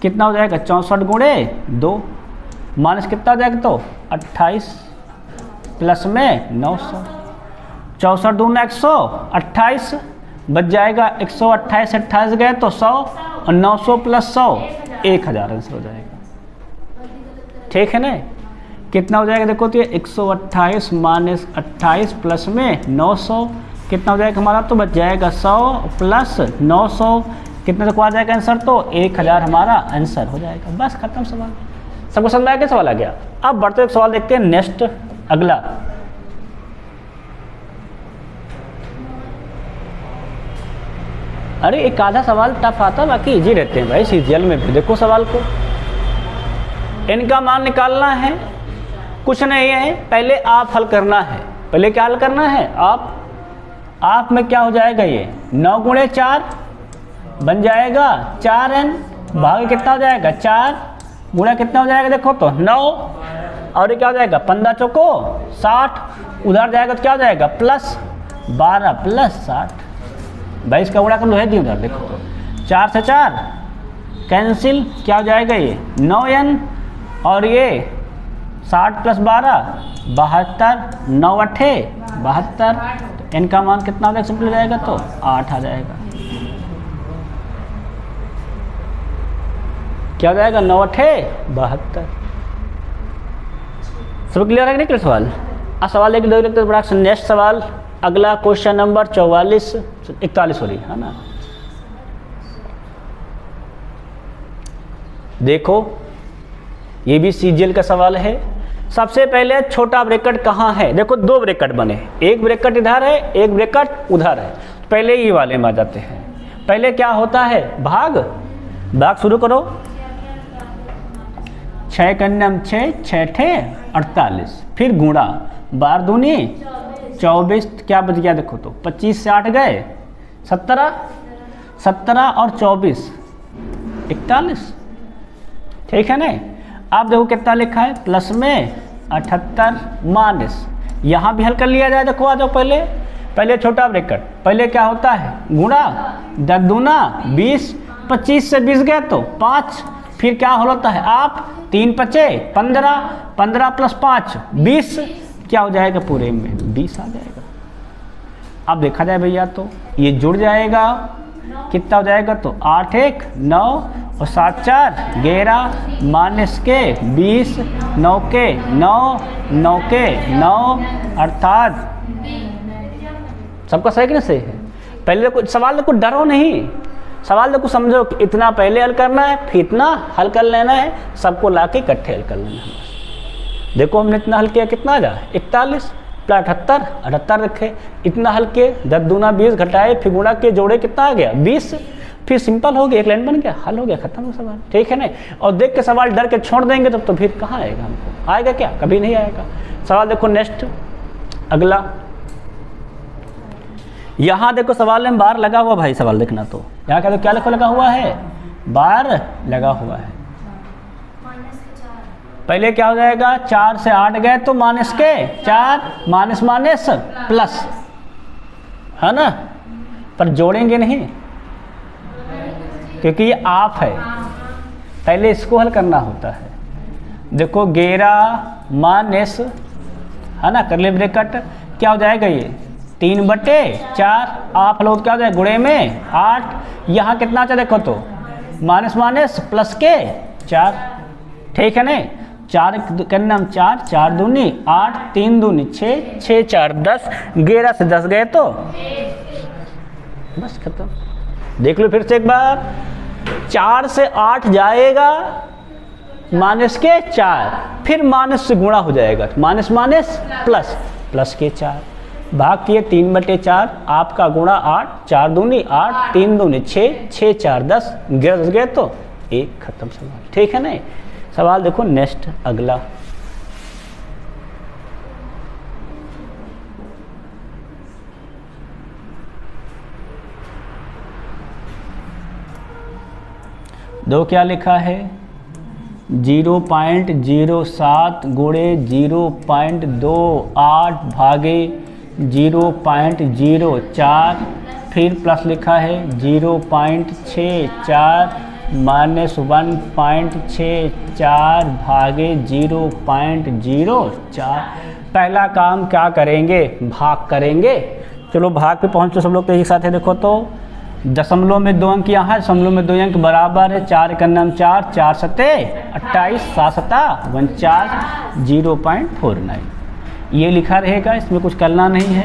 कितना हो जाएगा 64 गुणे 2, माइनस कितना हो जाएगा तो 28 प्लस में 900। 64 दूना 128, बच जाएगा 128 28 गए तो 100, और 900 + 100 1000 आंसर हो जाएगा, ठीक है ना। कितना हो जाएगा देखो तो 128 - 28 प्लस में 900, कितना हो जाएगा हमारा तो बच जाएगा 100 + 900, कितने तक आ जाएगा आंसर तो 1000 हमारा आंसर हो जाएगा। बस खत्म सवाल। सबको समझ में आया? सवाल आ गया। अब बढ़ते एक सवाल देखते हैं नेक्स्ट, अगला। अरे एक आधा सवाल टफ आता, बाकी इजी रहते हैं भाई सीजीएल में भी। देखो सवाल को, इनका मान निकालना है, कुछ नहीं है, पहले आप हल करना है। पहले क्या हल करना है? आप में क्या हो जाएगा, ये 9 गुणे 4 बन जाएगा 4n, भाग कितना हो जाएगा 4, गुणा कितना हो जाएगा देखो तो 9, और ये क्या हो जाएगा 15 चौको 60, उधर जाएगा तो क्या हो जाएगा +12 + 60। भाई इसका गुणा कर लो, है जी उधर देखो तो 4 से 4 कैंसिल, क्या हो जाएगा ये 9n, और ये 60 + 12 72, 9 8 72, तो n का मान कितना हो जाएगा, सिंपल हो जाएगा तो 8 आ जाएगा। क्या हो जाएगा 9 8 72। सब क्लियर है कि नहीं सवाल? अब सवाल एक दो लिखते बड़ा। नेक्स्ट सवाल अगला, क्वेश्चन नंबर 41 सॉरी, है ना। देखो ये भी सीजीएल का सवाल है। सबसे पहले छोटा ब्रैकेट कहाँ है? देखो 2 ब्रैकेट बने, एक ब्रैकेट इधर है, एक ब्रैकेट उधर है। पहले ये वाले में आ जाते हैं। पहले क्या होता है, भाग शुरू करो। 6 कन्नम 6 6 ठे 48, फिर गुणा 12 दूनी 24, क्या बच गया देखो तो 25 से 8 गए 17, 17 और 24 41, ठीक है ना। अब देखो कितना लिखा है, प्लस में 78 माइनस, यहाँ भी हल कर लिया जाए। देखो आ जाओ, पहले छोटा ब्रैकेट, पहले क्या होता है गुणा 10 दूना 20, 25 से 20 गए तो 5, फिर क्या हल होता है आप 3 5 15, 15 + 5 20, क्या हो जाएगा पूरे में 20 आ जाएगा। अब देखा जाए भैया तो ये जुड़ जाएगा, कितना हो जाएगा तो 8 1 9 और 7 4 11 माइनस के 20, 9 के 9 9 के 9, अर्थात सबका सही कि नहीं सही है? पहले देखो सवाल, देखो डरो नहीं, सवाल देखो समझो कि इतना पहले हल करना है, फिर इतना हल कर लेना है, सबको ला के इकट्ठे हल कर लेना है। देखो हमने इतना हल किया, कितना आ जाए 41 + 78 78 रखे, इतना हल के 10 दूना 20 घटाए, फिर गुणा के जोड़े, कितना आ गया 20, फिर सिंपल हो गया, एक लाइन बन गया, हल हो गया, खत्म हो सवाल, ठीक है ना। और देख के सवाल डर के छोड़ देंगे तब तो फिर कहाँ आएगा, हमको आएगा क्या, कभी नहीं आएगा। सवाल देखो नेक्स्ट अगला, यहाँ देखो सवाल में बार लगा हुआ भाई, सवाल देखना तो यहाँ क्या, तो क्या लिखो लगा हुआ है, बार लगा हुआ है, पहले क्या हो जाएगा, 4 से 8 गए तो माइनस के 4, माइनस माइनस प्लस, है ना, पर जोड़ेंगे नहीं क्योंकि ये आप है, पहले इसको हल करना होता है। देखो 11 माइनस, है ना, करली ब्रैकेट, क्या हो जाएगा ये 3/4, आप लो क्या हो जाएगा गुणे में 8, यहाँ कितना आता देखो तो माइनस माइनस प्लस के 4, ठीक है नहीं, 4 करना हम 4, 4 दूनी 8, 3 दूनी 6, 6 4 10, 11 से 10 गए तो बस खत्म। देख लो फिर से एक बार, 4 से 8 जाएगा माइनस के 4, फिर माइनस से गुणा हो जाएगा, माइनस माइनस प्लस, प्लस के 4, भाग किए 3/4, आपका गुणा 8, 4 दूनी 8, 3 दूनी 6, 6 4 10, 11 10 गए तो 1, खत्म सवाल, ठीक है नहीं। सवाल देखो नेक्स्ट अगला, दो क्या लिखा है, 0.07 गुणे 0.28 भागे 0.04, फिर प्लस लिखा है 0.64 माइनस 1.64 भागे 0.04। पहला काम क्या करेंगे, भाग करेंगे। चलो भाग पे पहुँचो सब लोग तो एक साथ है। देखो तो दशमलव में 2 अंक यहाँ है, दशमलव में 2 अंक बराबर है 4 का नाम 4, 4 सते 28, 7 सता 49, 0.49 ये लिखा रहेगा, इसमें कुछ करना नहीं है।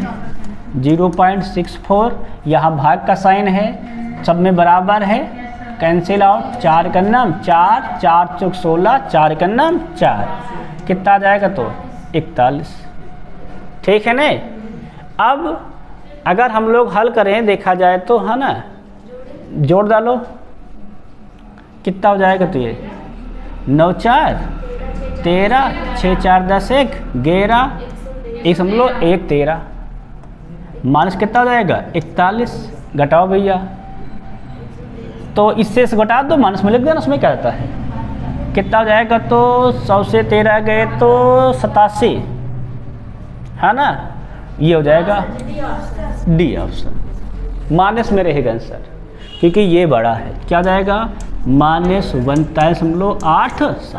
0.64 यहाँ भाग का साइन है, सब में बराबर है, कैंसिल आउट, 4 का नाम 4, 4 चौक 16, 4 का नाम 4, कितना आ जाएगा तो 41, ठीक है नहीं। अब अगर हम लोग हल करें देखा जाए तो, है ना, जोड़ डालो, कितना हो जाएगा तो ये 9 4 13, 6 4 10 1 11, एक समझ लो 1 13, माइनस कितना हो जाएगा 41, घटाओ भैया, तो इससे घटा दो, माइनस में लिख देना, उसमें क्या रहता है, कितना हो जाएगा तो 100 से 13 गए तो 87, है ना, ये हो जाएगा डी ऑप्शन, माइनस में रहेगा आंसर, क्योंकि ये बड़ा है, क्या जाएगा -41.87।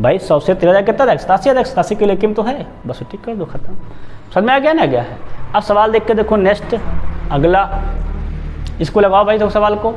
भाई 100 से 13 कितना जाएगा 87, 87 के लेकिन तो है, बस ठीक कर दो, खत्म। समझ में आ गया ना, गया है। अब सवाल देख के देखो नेक्स्ट अगला, इसको लगाओ भाई, तो सवाल को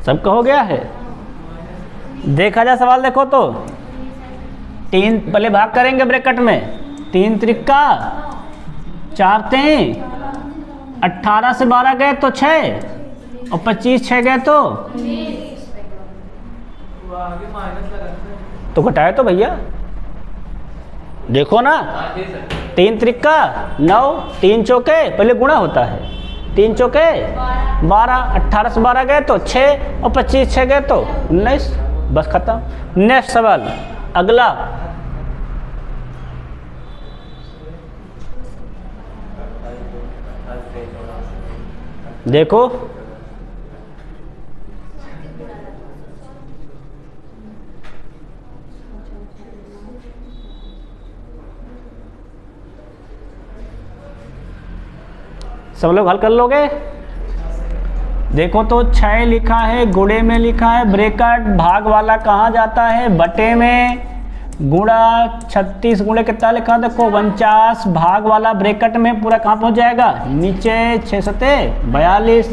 सबका हो गया है। देखा जाए सवाल देखो तो 3 पहले भाग करेंगे ब्रैकेट में, 3 त्रिका 4 3, 18 से 12 गए तो 6, और 25 6 गए तो घटाए तो भैया, देखो ना, 3 त्रिका 9, 3 चौके, पहले गुणा होता है, 3 चौके 12, 18 से 12 गए तो 6, और 25 6 गए तो 19, बस खत्म। नेक्स्ट सवाल अगला, देखो सब लोग हल कर लोगे। देखो तो 6 लिखा है, गुणे में लिखा है, ब्रैकेट भाग वाला कहाँ जाता है, बटे में, गुणा 36 गुणे कितना लिखा, देखो 49, भाग वाला ब्रैकेट में पूरा कहाँ पहुँच जाएगा, नीचे 6 सते 42।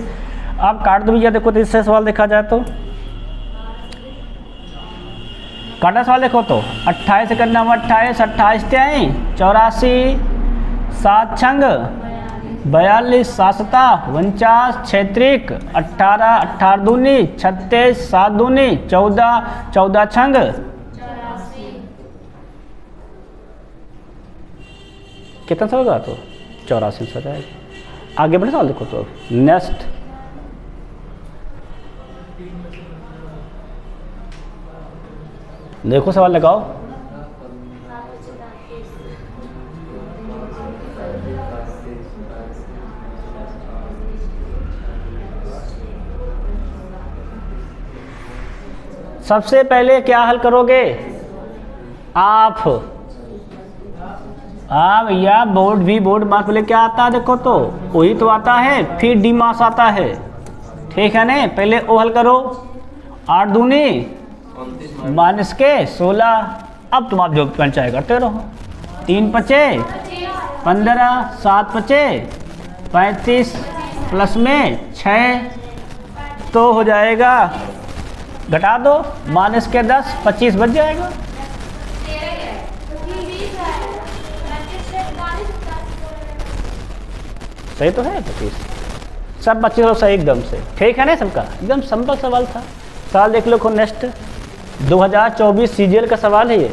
अब काट दो भैया, देखो तो इससे सवाल देखा जाए तो काटा सवाल देखो तो 28 से करना 28, 28 त्याई 84, 7 छंग 42, 7 सता 49, 6 त्रिक 18, 18 दूनी 36, 7 दूनी 14, 14 छंग 84, कितना सा होगा तो 84 हो जाएगा। आगे बढ़े सवाल देखो तो नेक्स्ट, देखो सवाल लगाओ। सबसे पहले क्या हल करोगे आप भैया बोर्ड भी बोर्ड मास पहले क्या आता है देखो तो वही तो आता है, फिर डी मास आता है, ठीक है ना। पहले ओ हल करो, 8 दूनी माइनस के 16। अब तुम आप जो पंचायत करते रहो, 3 पचे 15, 7 पचे 35 प्लस में 6 तो हो जाएगा, घटा दो माइनस के 10, 25 बच जाएगा। सही तो है 25, सब बच्चे तो सही एकदम से, ठीक है ना सबका, एकदम सिंपल सवाल था। सवाल देख लो नेक्स्ट, 2024 सीजीएल का सवाल है ये।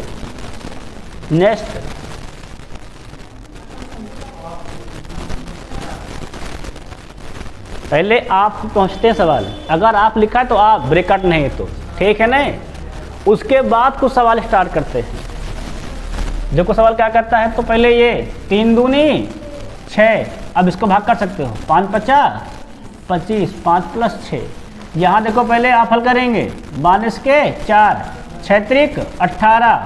नेक्स्ट, पहले आप पहुंचते हैं सवाल, अगर आप लिखा है तो आप, ब्रेकआउट नहीं तो ठीक है ना। उसके बाद कुछ सवाल स्टार्ट करते हैं। देखो सवाल क्या करता है, तो पहले ये 3 दूनी 6, अब इसको भाग कर सकते हो, 5 50 25, 5 प्लस 6। यहाँ देखो पहले आप हल करेंगे, माइनस के 4 6 त्रिक 18,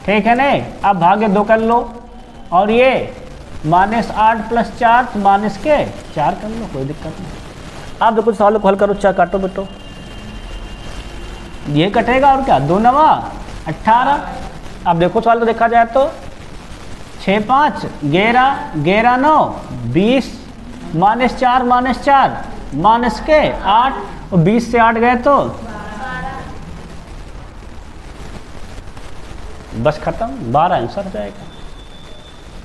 ठीक है ना। अब भागे 2 कर लो, और ये -8 प्लस 4 माइनस के 4 कर लो, कोई दिक्कत नहीं। अब देखो सवाल को हल करो, 4 काटो बेटो, ये कटेगा और क्या, 2 9 18। अब देखो सवाल को देखा जाए तो 6 5 11 11 9 20, -4 -4 माइनस के 8, और 20 से 8 गए तो बस खत्म, 12 आंसर हो जाएगा,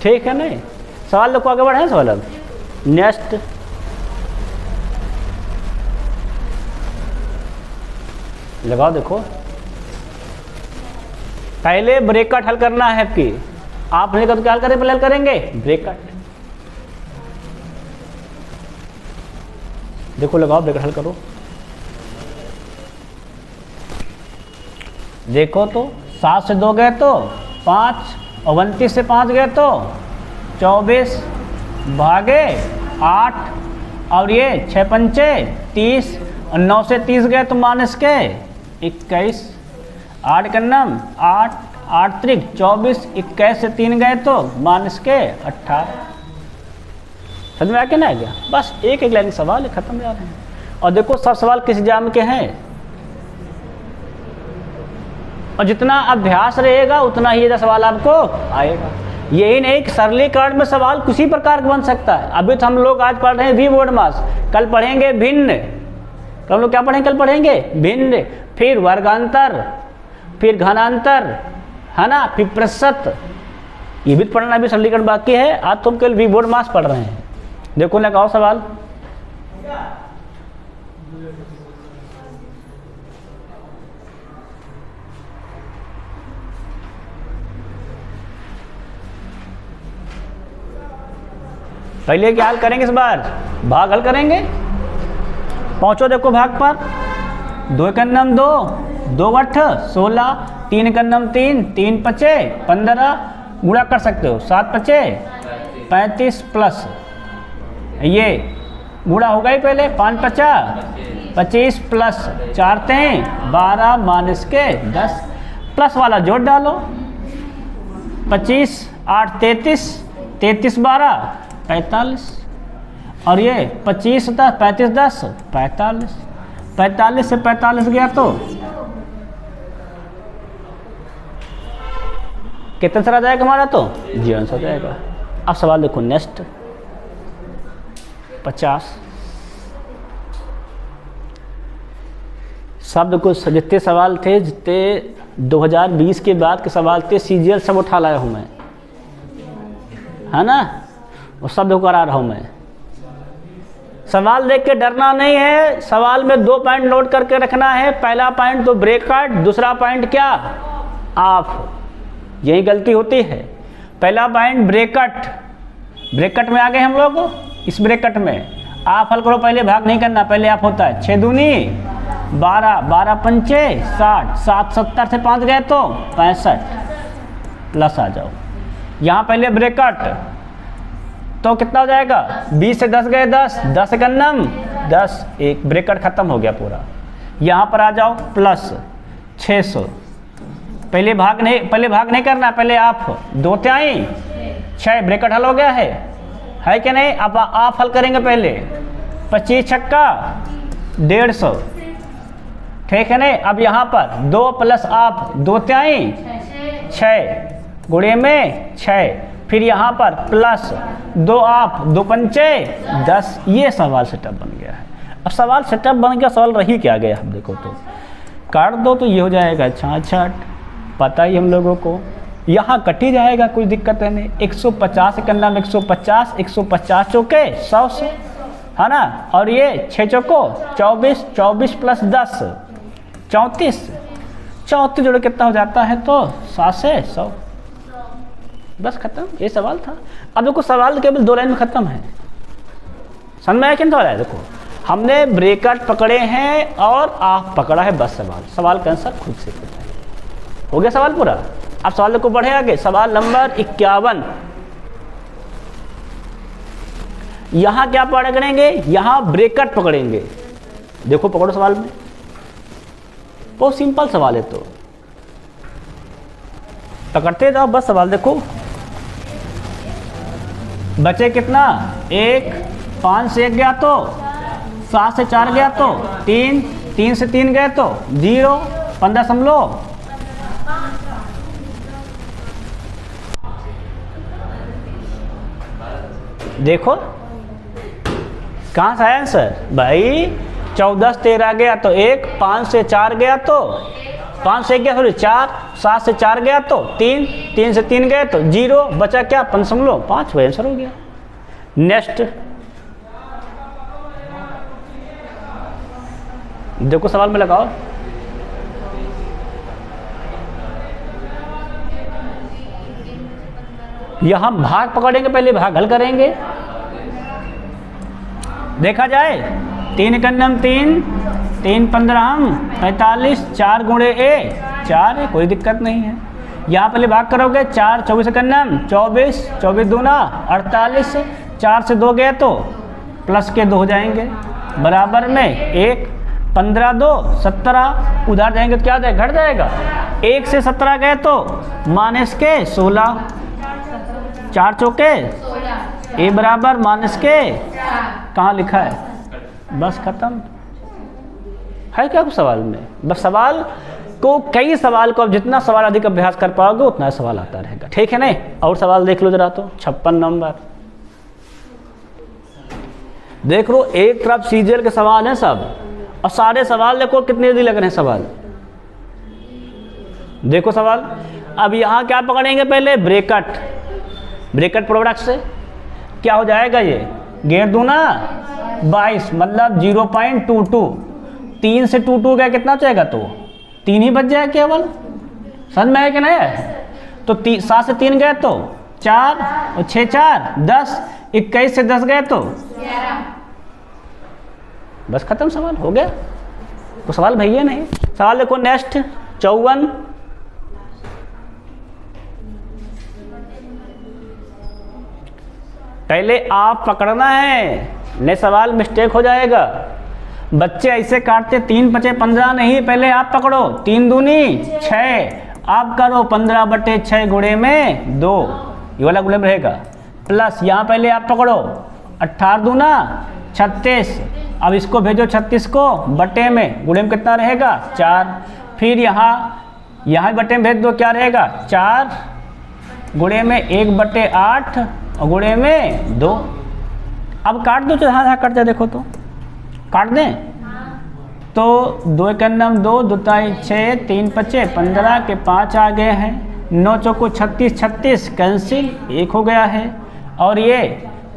ठीक है नहीं। सवाल लोग को आगे बढ़े सवाल। अब नेक्स्ट, लगाओ देखो, पहले ब्रेकआउट हल करना है कि आप नहीं तो क्या हल करें, पहले हल करेंगे ब्रेकआउट। देखो लगाओ ब्रेकआउट हल करो, देखो तो 7 से 2 गए तो 5, और 29 से 5 गए तो 24, भागे 8, और ये 6 पंचे 30, और 9 से 30 गए तो माइनस के 21, 8 का नम 8 8 त्रिक 24, 21 से 3 गए तो माइनस के 18। समझ में आ गया ना, आ गया। बस एक एक लाइन सवाल है, खत्म जा रहे हैं। और देखो सब सवाल किस एग्जाम के हैं, और जितना अभ्यास रहेगा उतना ही सवाल आपको आएगा। यही नहीं कि सरलीकरण में सवाल किसी प्रकार का बन सकता है। अभी तो हम लोग आज पढ़ रहे हैं वी बोर्ड मास, कल पढ़ेंगे भिन्न, तो हम लोग क्या पढ़ेंगे, कल पढ़ेंगे भिन्न, फिर वर्गांतर, फिर घनांतर, है ना, फिर प्रतिशत, ये भी पढ़ना भी सरलीकरण बाकी है। आज तुम कल वी बोर्ड मास पढ़ रहे हैं। देखो लगाओ सवाल, पहले क्या हल करेंगे, इस बार भाग हल करेंगे। पहुंचो देखो भाग पर, 2 का नम 2, 2 8 16, 3 का नम 3, 3 पचे 15, गुणा कर सकते हो, 7 पचे 35 प्लस ये गुणा होगा ही पहले, 5 50 25 प्लस 4 तें 12 माइनस के 10, प्लस वाला जोड़ डालो, 25 8 33, 33 12 45, और ये 25 10 35 10 45, 45 से 45 गया तो कितना सारा जाएगा हमारा, तो 0 आंसर हो जाएगा। अब सवाल देखो नेक्स्ट, 50 शब्द को जितने सवाल थे, जितने 2020 के बाद के सवाल थे, सीजीएल सब उठा लाया हूँ मैं, है ना, वो सब करा रहा हूँ मैं। सवाल देख के डरना नहीं है, सवाल में 2 पॉइंट नोट करके रखना है। पहला पॉइंट तो ब्रेकआउट, दूसरा पॉइंट क्या, आप, यही गलती होती है। पहला पॉइंट ब्रेकआउट, ब्रेकआउट में आ गए हम लोग, इस ब्रैकेट में आप हल करो, पहले भाग नहीं करना, पहले आप होता है 6 दूनी 12, 12 पंचे 60, 7 70 से 5 गए तो 65, प्लस आ जाओ यहाँ पहले ब्रैकेट, तो कितना हो जाएगा 20 से 10 गए 10, 10 एकन्नम 10, एक ब्रैकेट खत्म हो गया पूरा। यहाँ पर आ जाओ प्लस 600, पहले भाग नहीं करना, पहले आप 2 तिहाई 6, ब्रैकेट हल हो गया है कि नहीं। अब आप हल करेंगे पहले 25 छक्का 150, ठीक है नहीं। अब यहाँ पर 2 प्लस आप 2 तिहाई 6 गुणे में 6, फिर यहाँ पर प्लस 2 आप 2 पंचे 10। ये सवाल सेटअप बन गया है। अब सवाल सेटअप बन गया, सवाल रही क्या गया, अब देखो तो काट दो तो ये हो जाएगा 66, पता ही हम लोगों को, यहाँ कट ही जाएगा, कोई दिक्कत है नहीं। 150 के नाम 150, 150 चौके 100 से, है ना। और ये 6 चौको 24, 24 प्लस 10 34, 34 जोड़ कितना हो जाता है तो 7 से 100, बस खत्म, ये सवाल था। अब देखो सवाल केवल 2 लाइन में खत्म है, समझ में आया कि नहीं आ रहा है। देखो हमने ब्रैकेट पकड़े हैं और आप पकड़ा है, बस सवाल का आंसर खुद से हो गया सवाल पूरा। अब सवाल को बढ़े आगे, सवाल नंबर 51। यहां क्या पकड़ेंगे, यहां ब्रैकेट पकड़ेंगे। देखो पकड़ो सवाल में, बहुत सिंपल सवाल है, तो पकड़ते जाओ बस सवाल। देखो बचे कितना, 1, 5 से 1 गया तो 7 से 4 गया तो 3, 3 से 3 गए तो 0, 15 समझो। देखो कहाँ से आया आंसर भाई, 14 से 13 गया तो 1, 5 से 4 गया तो 5 से 1 गया सॉरी 4, 7 से 4 गया तो 3, 3 से 3 गए तो 0, बचा क्या 5.5, वही आंसर हो गया। नेक्स्ट देखो सवाल में लगाओ, यहां भाग पकड़ेंगे, पहले भाग हल करेंगे। देखा जाए 3 एकन्नम 3, 3 15 45, 4 गुणे ए 4 है, कोई दिक्कत नहीं है। यहाँ पहले भाग करोगे 4 24 एकन्नम 24, 24 दूना 48, 4 से 2 गए तो प्लस के 2 हो जाएंगे, बराबर में 1, 15 2 17, उधर जाएंगे तो क्या जाएगा, घट जाएगा। 1 से 17 गए तो माइनस के 16, 4 चौके ए बराबर माइनस के कहाँ लिखा है, बस खत्म है। क्या कुछ सवाल में, बस सवाल को कई सवाल को अब जितना सवाल अधिक अभ्यास कर पाओगे उतना सवाल आता रहेगा, ठीक है नहीं। और सवाल देख लो जरा, तो 56 नंबर देख लो, एक तरफ सीजीएल के सवाल हैं सब, और सारे सवाल देखो कितने जल्दी लग रहे हैं सवाल। देखो सवाल, अब यहाँ क्या पकड़ेंगे, पहले ब्रैकेट, ब्रैकेट प्रोडक्ट से क्या हो जाएगा, ये गेर दूना 22 मतलब 0.22, 3 से 2 गया कितना जाएगा, तो 3 ही बच जाएगा केवल, समझ में है कि नहीं है। तो 7 से 3 गए तो 4 और 6 4 10, 21 से 10 गए तो 11, बस खत्म, सवाल हो गया। तो सवाल भैया नहीं, सवाल देखो नेक्स्ट 54। पहले आप पकड़ना है, नहीं सवाल मिस्टेक हो जाएगा। बच्चे ऐसे काटते 3 बचे 15 नहीं, पहले आप पकड़ो 3 दूनी 6, आप करो 15/6 गुणे में 2, ये वाला गुणे में रहेगा, प्लस यहाँ पहले आप पकड़ो 18 दूना 36, अब इसको भेजो 36 को बटे में, गुणे में कितना रहेगा 4, फिर यहाँ बटे में भेज दो, क्या रहेगा 4 गुणे में 1/8 और गुणे में 2। अब काट दो, जहाँ जहाँ कट जाए देखो तो काट दें, तो 2 एकन्नम 2, 2 ताई 6, 3 पचे 15 के 5 आ गए हैं, 9 चौको 36, 36 कैंसिल 1 हो गया है, और ये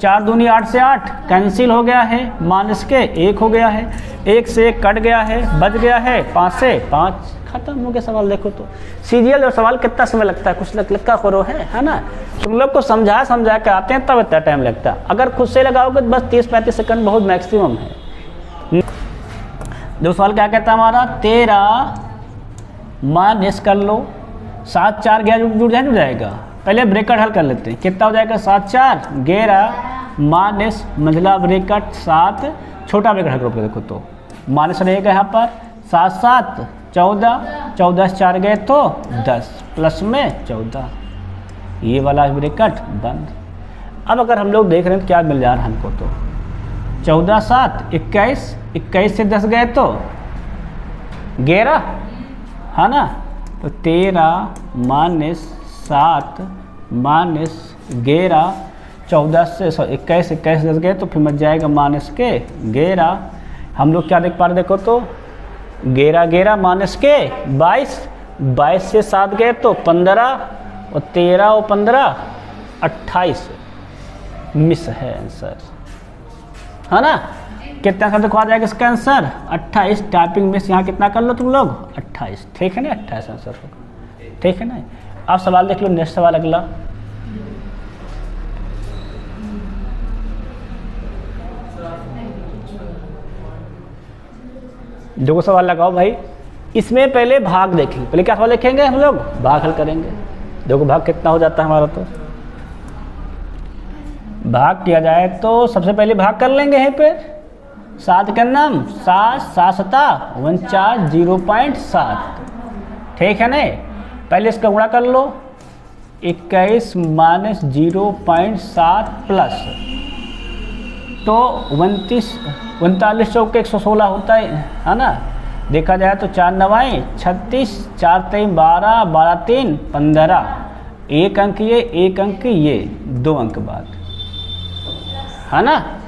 4 दूनी 8 से 8 कैंसिल हो गया है, माइनस के 1 हो गया है। 1 से 1 कट गया है, बच गया है 5 से 5, खत्म हो गया सवाल। देखो तो सीरियल और सवाल कितना समय लगता है, कुछ लक्का करो है ना। तुम लोग को समझा के आते हैं तब इतना टाइम लगता है, अगर खुद से लगाओगे तो बस 30-35 सेकंड बहुत मैक्सिमम है। जो सवाल क्या कहता है हमारा, 13 माइनस कर लो 7 4 11 जुड़ जाएगा। पहले ब्रैकेट हल कर लेते हैं, कितना हो जाएगा 7 4 11 माइनस मंझला ब्रैकेट 7 छोटा ब्रैकेट हल करो। देखो तो माइनस रहेगा यहाँ पर 7 7 14 14 से 4 गए तो 10 प्लस में 14, ये वाला ब्रैकेट बंद। अब अगर हम लोग देख रहे हैं तो क्या मिल जा रहा है हमको, तो 14 7 21 21 से 10 गए तो 11 है ना, तो 13 माइनस 7 माइनस 11 14 से 21 21 10 गए तो फिर मच जाएगा माइनस के 11। हम लोग क्या देख पा रहे, देखो तो 11 11 माइनस के 22 22 से 7 गए तो 15 और 13 और 15 28 मिस है आंसर, है ना। कितना आंसर देखो आ जाएगा इसका आंसर 28। टाइपिंग मिस यहाँ कितना कर लो तुम लोग 28, ठीक है ना, 28 आंसर होगा, ठीक है ना। अब सवाल देख लो, नेक्स्ट सवाल अगला। देखो सवाल लगाओ भाई, इसमें पहले भाग देखेंगे, पहले क्या सवाल लिखेंगे हम लोग, भाग हल करेंगे। देखो भाग कितना हो जाता है हमारा, तो भाग किया जाए तो सबसे पहले भाग कर लेंगे यहीं पे 7 का नाम 7 7 7 49 0.7, ठीक है ना। पहले इसका गुणा कर लो 21 माइनस 0.7 प्लस, तो 39 चौके 116 होता है ना। देखा जाए तो 4 9 36 4 3 12 12 3 15, एक अंक ये एक अंक ये, 2 अंक बाद, है ना,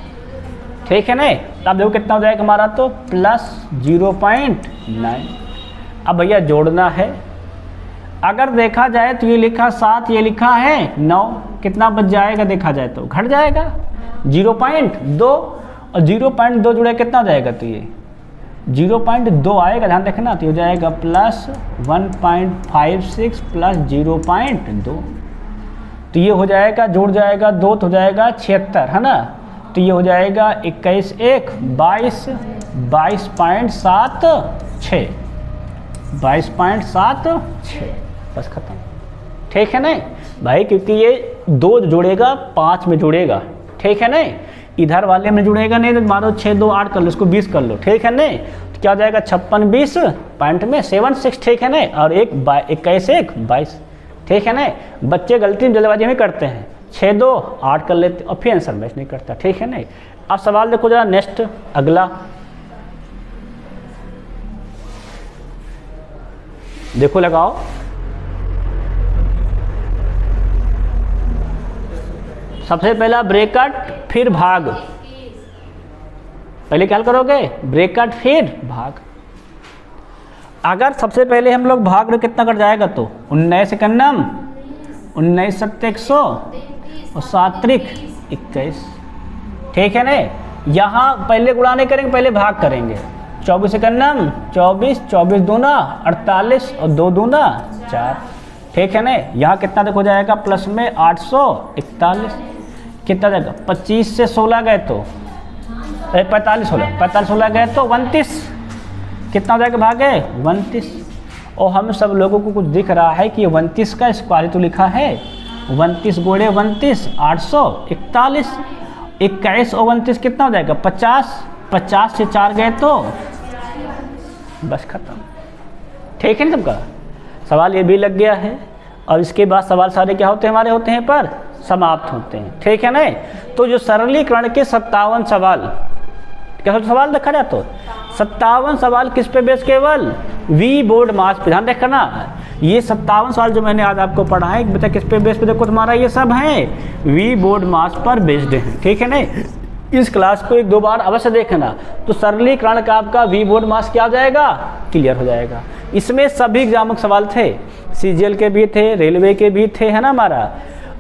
ठीक है ना। अब देखो कितना हो जाएगा हमारा, तो प्लस 0.9। अब भैया जोड़ना है, अगर देखा जाए तो ये लिखा 7 ये लिखा है 9, कितना बच जाएगा देखा जाए तो घट जाएगा 0.2 और 0.2 जुड़े कितना हो जाएगा, तो ये 0.2 आएगा, ध्यान रखना। तो हो जाएगा प्लस 1.56 प्लस 0.2, तो ये हो जाएगा जुड़ जाएगा 2 तो हो जाएगा 76, है ना। तो ये हो जाएगा 21 1 22 22.76 22.76, बस खत्म, ठीक है ना भाई। क्योंकि ये 2 जुड़ेगा 5 में जुड़ेगा, ठीक है ना, इधर वाले में जुड़ेगा नहीं, तो मानो 6 2 8 कर लो, इसको 20 कर लो, ठीक है ना। तो क्या हो जाएगा 56 20 पॉइंट में 76, ठीक है ना। और 21 1 22, ठीक है ना। बच्चे गलती जल्दबाजी में करते हैं, 6 2 8 कर लेते और फिर आंसर मैच नहीं करता, ठीक है ना। अब सवाल देखो जरा नेक्स्ट अगला, देखो लगाओ। सबसे पहला ब्रैकेट फिर भाग, पहले क्या करोगे ब्रैकेट फिर भाग। अगर सबसे पहले हम लोग भाग रहे कितना कट जाएगा, तो 19 से कन्नम 19 7 100 और 7 3 21, ठीक है ना। यहाँ पहले गुणा नहीं करेंगे, पहले भाग करेंगे। 24 से कन्नम 24 24 दूना 48 और 2 दूना 4, ठीक है ना। यहाँ कितना देखो जाएगा प्लस में 841, कितना जाएगा 25 से 16 गए तो 45 16 गए तो 29, कितना हो जाएगा भागे 29। और हम सब लोगों को कुछ दिख रहा है कि ये 29 का स्क्वायर तो लिखा है 29 गोड़े 29 841, 21 और 29 कितना हो जाएगा 50, 50 से 4 गए तो बस खत्म, ठीक है ना। सबका सवाल ये भी लग गया है। और इसके बाद सवाल सारे क्या होते हैं हमारे, होते हैं पर समाप्त होते हैं, ठीक है ना। तो जो सरलीकरण के 57 सवाल, क्या सवाल देखा जाए तो 57 सवाल किस पे बेस, केवल वी बोर्ड मास पे, ध्यान रखना। ये 57 सवाल जो मैंने आज आपको पढ़ा है बेटा किस पे बेस पे, देखो तुम्हारा ये सब है वी बोर्ड मास पर बेस्ड है, ठीक है ना। इस क्लास को 1-2 बार अवश्य देखना, तो सरलीकरण का आपका वी बोर्ड मास क्या हो जाएगा, क्लियर हो जाएगा। इसमें सभी एग्जाम के सवाल थे, सीजीएल के भी थे, रेलवे के भी थे, है ना हमारा।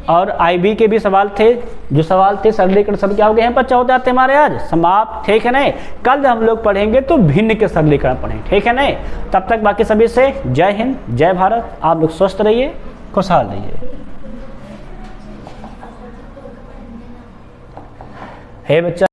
और IB के भी सवाल थे, जो सवाल थे सरलीकरण सब क्या हो गए हैं बच्चा, हो जाते हमारे आज समाप्त, ठीक है नहीं। कल हम लोग पढ़ेंगे तो भिन्न के सरलीकरण पढ़ेंगे, ठीक है नहीं। तब तक बाकी सभी से जय हिंद, जय भारत। आप लोग स्वस्थ रहिए, खुशहाल रहिए। हे बच्चा।